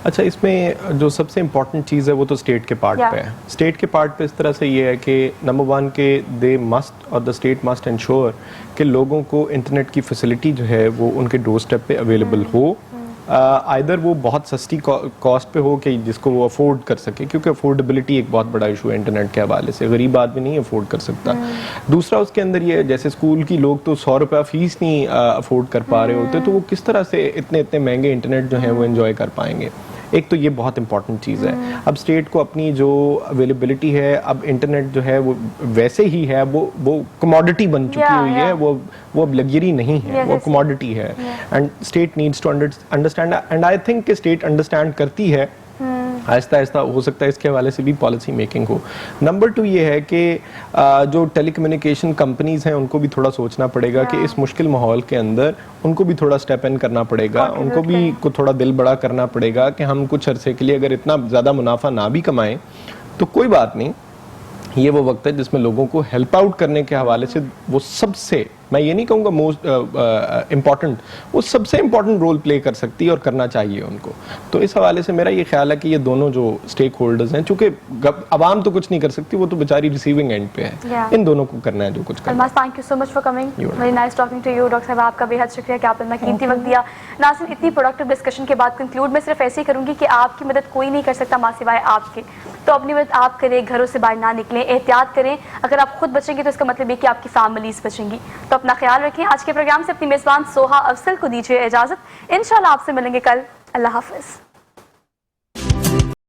अच्छा, इसमें जो सबसे इम्पॉर्टेंट चीज़ है वो तो स्टेट के पार्ट Yeah. पे है। स्टेट के पार्ट पे इस तरह से ये है कि नंबर वन के दे मस्ट और द स्टेट मस्ट इंश्योर कि लोगों को इंटरनेट की फैसिलिटी जो है वो उनके डोर स्टेप पे अवेलेबल हो, आइदर वो बहुत सस्ती कॉस्ट पे हो कि जिसको वो अफोर्ड कर सके, क्योंकि अफोर्डेबिलिटी एक बहुत बड़ा इशू है इंटरनेट के हवाले से, गरीब आदमी नहीं अफोर्ड कर सकता। दूसरा उसके अंदर ये है, जैसे स्कूल की लोग तो 100 रुपया फीस नहीं अफोर्ड कर पा रहे होते, तो वो किस तरह से इतने इतने महंगे इंटरनेट जो है वो एंजॉय कर पाएंगे। एक तो ये बहुत इंपॉर्टेंट चीज़ है। अब स्टेट को अपनी जो अवेलेबिलिटी है, अब इंटरनेट जो है वो वैसे ही है, वो कमोडिटी बन चुकी हुई है, वो अब लग्जरी नहीं है, वो कमोडिटी है, and state needs to understand, and I think कि स्टेट अंडरस्टैंड करती है। आहिस्ता आहिस्ता हो सकता है इसके हवाले से भी पॉलिसी मेकिंग हो। नंबर 2 ये है कि जो टेलीकम्युनिकेशन कंपनीज हैं उनको भी थोड़ा सोचना पड़ेगा कि इस मुश्किल माहौल के अंदर उनको भी थोड़ा स्टेप इन करना पड़ेगा, उनको भी को थोड़ा दिल बड़ा करना पड़ेगा कि हम कुछ अरसे के लिए अगर इतना ज़्यादा मुनाफा ना भी कमाएं तो कोई बात नहीं, ये वो वक्त है जिसमें लोगों को हेल्प आउट करने के हवाले से वो सबसे, मैं ये नहीं कहूँगा मोस्ट इम्पॉर्टेंट, वो सबसे इम्पॉर्टेंट रोल प्ले कर सकती है और करना चाहिए उनको। तो इस हवाले से मेरा ये ख्याल है कि ये दोनों जो स्टेक होल्डर्स हैं, चूँकि आवाम तो कुछ नहीं कर सकती, वो तो बेचारी रिसीविंग एंड पे है, इन दोनों को करना है जो कुछ करना है। Thank you so much for coming, very nice talking to you. Doctor साहब आपका बेहद शुक्रिया कि आपने अपना कीमती वक्त दिया। नाज़रीन, इतनी प्रोडक्टिव डिस्कशन के बाद कंक्लूड मैं सिर्फ ऐसे ही करूँगी कि आपकी मदद कोई नहीं कर सकता माँ सिवाय आपके, तो अपनी मदद आप करें, घरों से बाहर ना निकलें, एहतियात करें। अगर आप खुद बचेंगे तो इसका मतलब है कि आपकी फैमिलीज बचेंगी, तो अपना ख्याल रखें। आज के प्रोग्राम से अपनी मेज़बान सोहा अफसल को दीजिए इजाज़त, इंशाल्लाह आपसे मिलेंगे कल। अल्लाह हाफ़िज़।